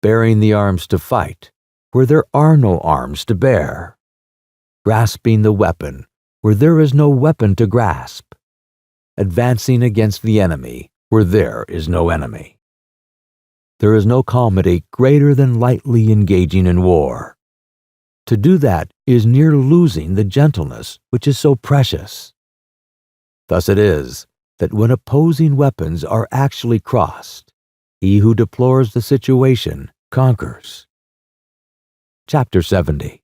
bearing the arms to fight where there are no arms to bear, grasping the weapon where there is no weapon to grasp, advancing against the enemy where there is no enemy. There is no comedy greater than lightly engaging in war. To do that is near losing the gentleness which is so precious. Thus it is that when opposing weapons are actually crossed, he who deplores the situation conquers. Chapter 70.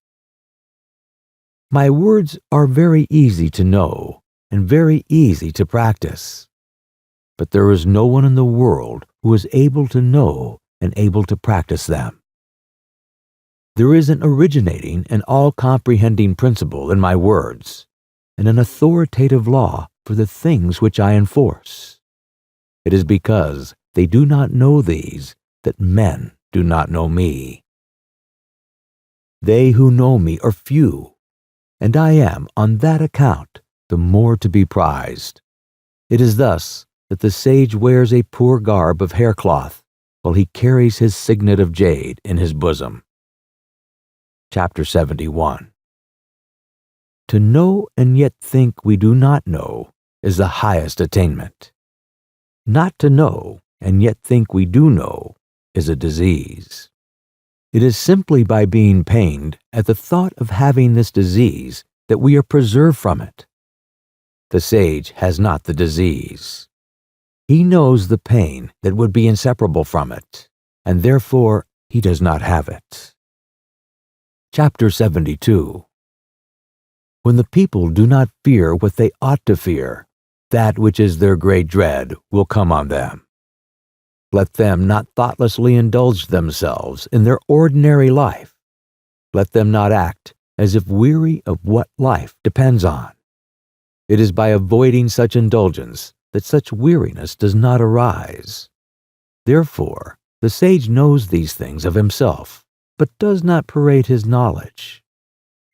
My words are very easy to know and very easy to practice, but there is no one in the world who is able to know and able to practice them. There is an originating and all-comprehending principle in my words, and an authoritative law for the things which I enforce. It is because they do not know these that men do not know me. They who know me are few, and I am on that account the more to be prized. It is thus that the sage wears a poor garb of haircloth, while he carries his signet of jade in his bosom. Chapter 71. To know and yet think we do not know is the highest attainment. Not to know and yet think we do know is a disease. It is simply by being pained at the thought of having this disease that we are preserved from it. The sage has not the disease. He knows the pain that would be inseparable from it, and therefore he does not have it. Chapter 72. When the people do not fear what they ought to fear, that which is their great dread will come on them. Let them not thoughtlessly indulge themselves in their ordinary life. Let them not act as if weary of what life depends on. It is by avoiding such indulgence that such weariness does not arise. Therefore, the sage knows these things of himself, but does not parade his knowledge.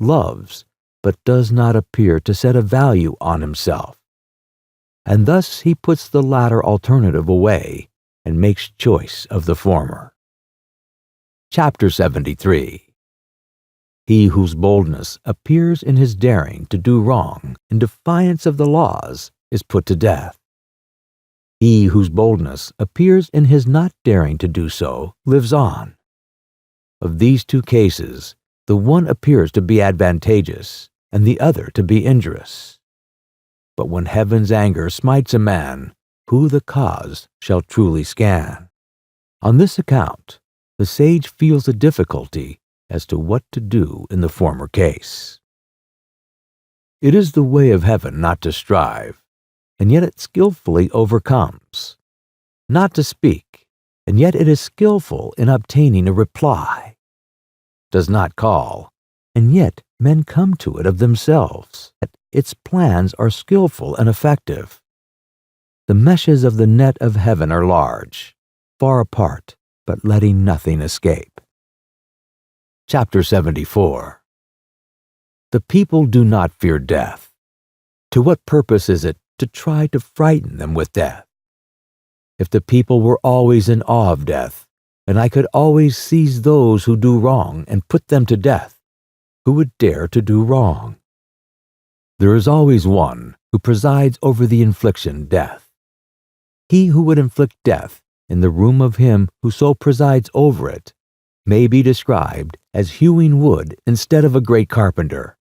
Loves, but does not appear to set a value on himself. And thus he puts the latter alternative away and makes choice of the former. Chapter 73. He whose boldness appears in his daring to do wrong in defiance of the laws is put to death. He whose boldness appears in his not daring to do so lives on. Of these two cases, the one appears to be advantageous and the other to be injurious. But when heaven's anger smites a man, who the cause shall truly scan? On this account, the sage feels a difficulty as to what to do in the former case. It is the way of heaven not to strive, and yet it skillfully overcomes. Not to speak, and yet it is skillful in obtaining a reply. Does not call, and yet men come to it of themselves. Its plans are skillful and effective. The meshes of the net of heaven are large, far apart, but letting nothing escape. Chapter 74. The people do not fear death. To what purpose is it to try to frighten them with death? If the people were always in awe of death, and I could always seize those who do wrong and put them to death, who would dare to do wrong? There is always one who presides over the infliction death. He who would inflict death in the room of him who so presides over it may be described as hewing wood instead of a great carpenter.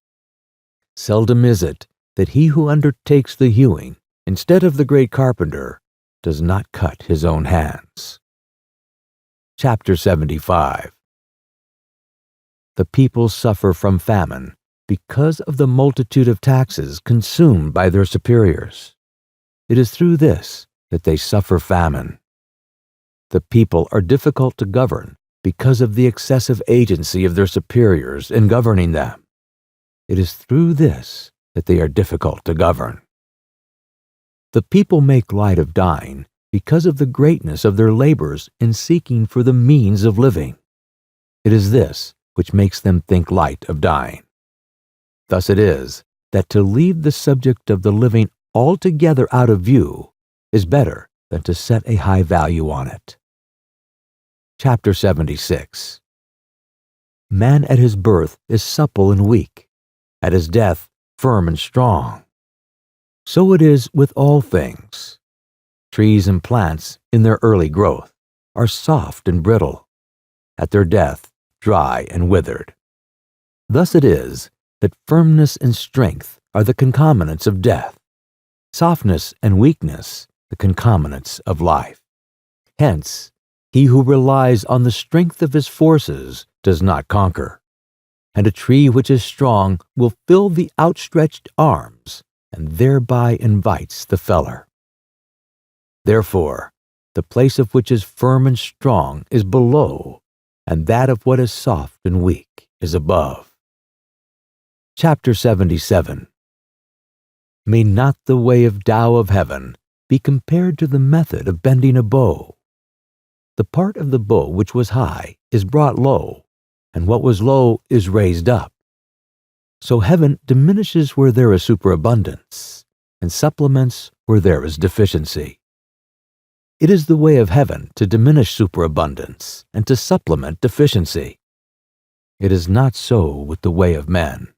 Seldom is it that he who undertakes the hewing instead of the great carpenter does not cut his own hands. Chapter 75. The people suffer from famine because of the multitude of taxes consumed by their superiors. It is through this that they suffer famine. The people are difficult to govern because of the excessive agency of their superiors in governing them. It is through this that they are difficult to govern. The people make light of dying because of the greatness of their labors in seeking for the means of living. It is this which makes them think light of dying. Thus it is that to leave the subject of the living altogether out of view is better than to set a high value on it. Chapter 76. Man at his birth is supple and weak, at his death firm and strong. So it is with all things. Trees and plants in their early growth are soft and brittle, at their death dry and withered. Thus it is that firmness and strength are the concomitants of death, softness and weakness the concomitants of life. Hence, he who relies on the strength of his forces does not conquer, and a tree which is strong will fill the outstretched arms and thereby invites the feller. Therefore, the place of which is firm and strong is below, and that of what is soft and weak is above. Chapter 77. May not the way of Tao of heaven be compared to the method of bending a bow? The part of the bow which was high is brought low, and what was low is raised up. So heaven diminishes where there is superabundance, and supplements where there is deficiency. It is the way of heaven to diminish superabundance and to supplement deficiency. It is not so with the way of men.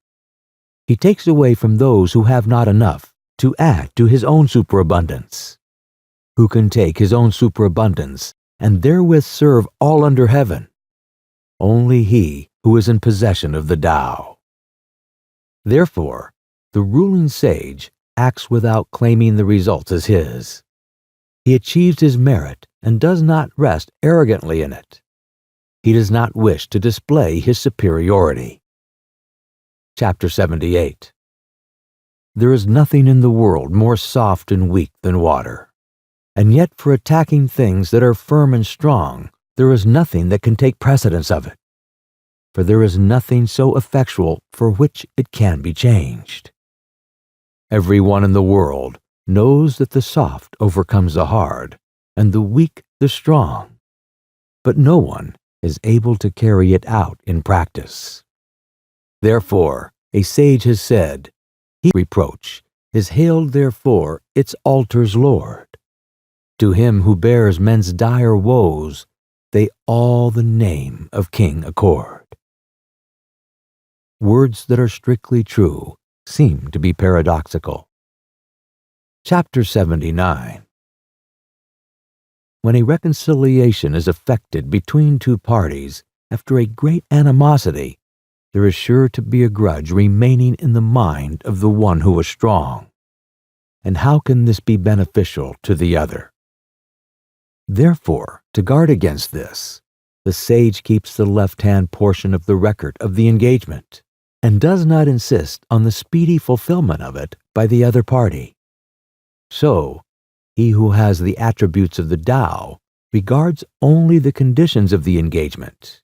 He takes away from those who have not enough to add to his own superabundance. Who can take his own superabundance and therewith serve all under heaven? Only he who is in possession of the Tao. Therefore, the ruling sage acts without claiming the results as his. He achieves his merit and does not rest arrogantly in it. He does not wish to display his superiority. Chapter 78. There is nothing in the world more soft and weak than water. And yet for attacking things that are firm and strong, there is nothing that can take precedence of it. For there is nothing so effectual for which it can be changed. Every one in the world knows that the soft overcomes the hard, and the weak the strong. But no one is able to carry it out in practice. Therefore, a sage has said, "He reproach is hailed therefore its altar's lord. To him who bears men's dire woes, they all the name of king accord." Words that are strictly true seem to be paradoxical. Chapter 79. When a reconciliation is effected between two parties after a great animosity, there is sure to be a grudge remaining in the mind of the one who was strong. And how can this be beneficial to the other? Therefore, to guard against this, the sage keeps the left-hand portion of the record of the engagement, and does not insist on the speedy fulfillment of it by the other party. So, he who has the attributes of the Tao regards only the conditions of the engagement,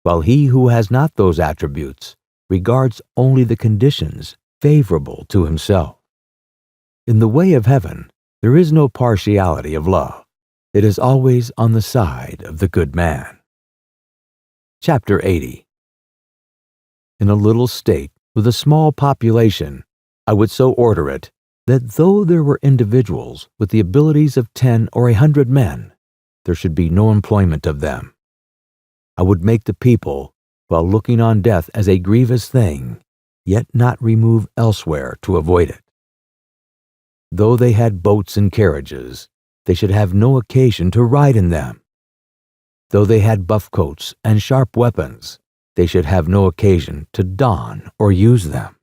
while he who has not those attributes regards only the conditions favorable to himself. In the way of heaven, there is no partiality of love. It is always on the side of the good man. Chapter 80. In a little state with a small population, I would so order it that though there were individuals with the abilities of 10 or 100 men, there should be no employment of them. I would make the people, while looking on death as a grievous thing, yet not remove elsewhere to avoid it. Though they had boats and carriages, they should have no occasion to ride in them. Though they had buff coats and sharp weapons, they should have no occasion to don or use them.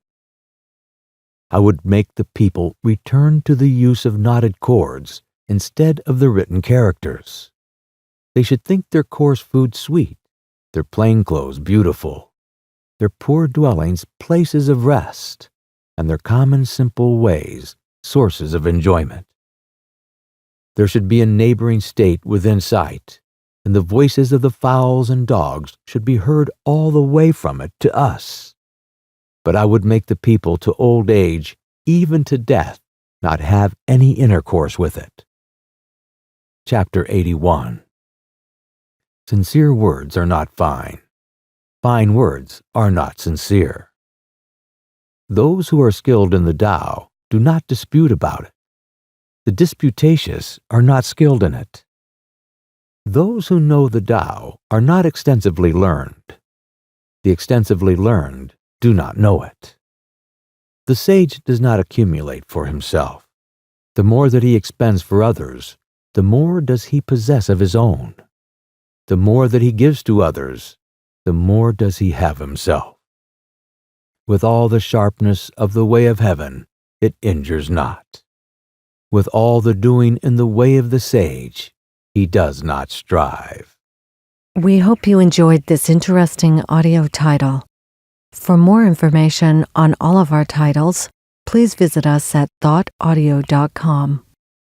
I would make the people return to the use of knotted cords instead of the written characters. They should think their coarse food sweet, their plain clothes beautiful, their poor dwellings places of rest, and their common simple ways sources of enjoyment. There should be a neighboring state within sight, and the voices of the fowls and dogs should be heard all the way from it to us. But I would make the people to old age, even to death, not have any intercourse with it. Chapter 81. Sincere words are not fine. Fine words are not sincere. Those who are skilled in the Tao do not dispute about it. The disputatious are not skilled in it. Those who know the Tao are not extensively learned. The extensively learned do not know it. The sage does not accumulate for himself. The more that he expends for others, the more does he possess of his own. The more that he gives to others, the more does he have himself. With all the sharpness of the way of heaven, it injures not. With all the doing in the way of the sage, he does not strive. We hope you enjoyed this interesting audio title. For more information on all of our titles, please visit us at thoughtaudio.com.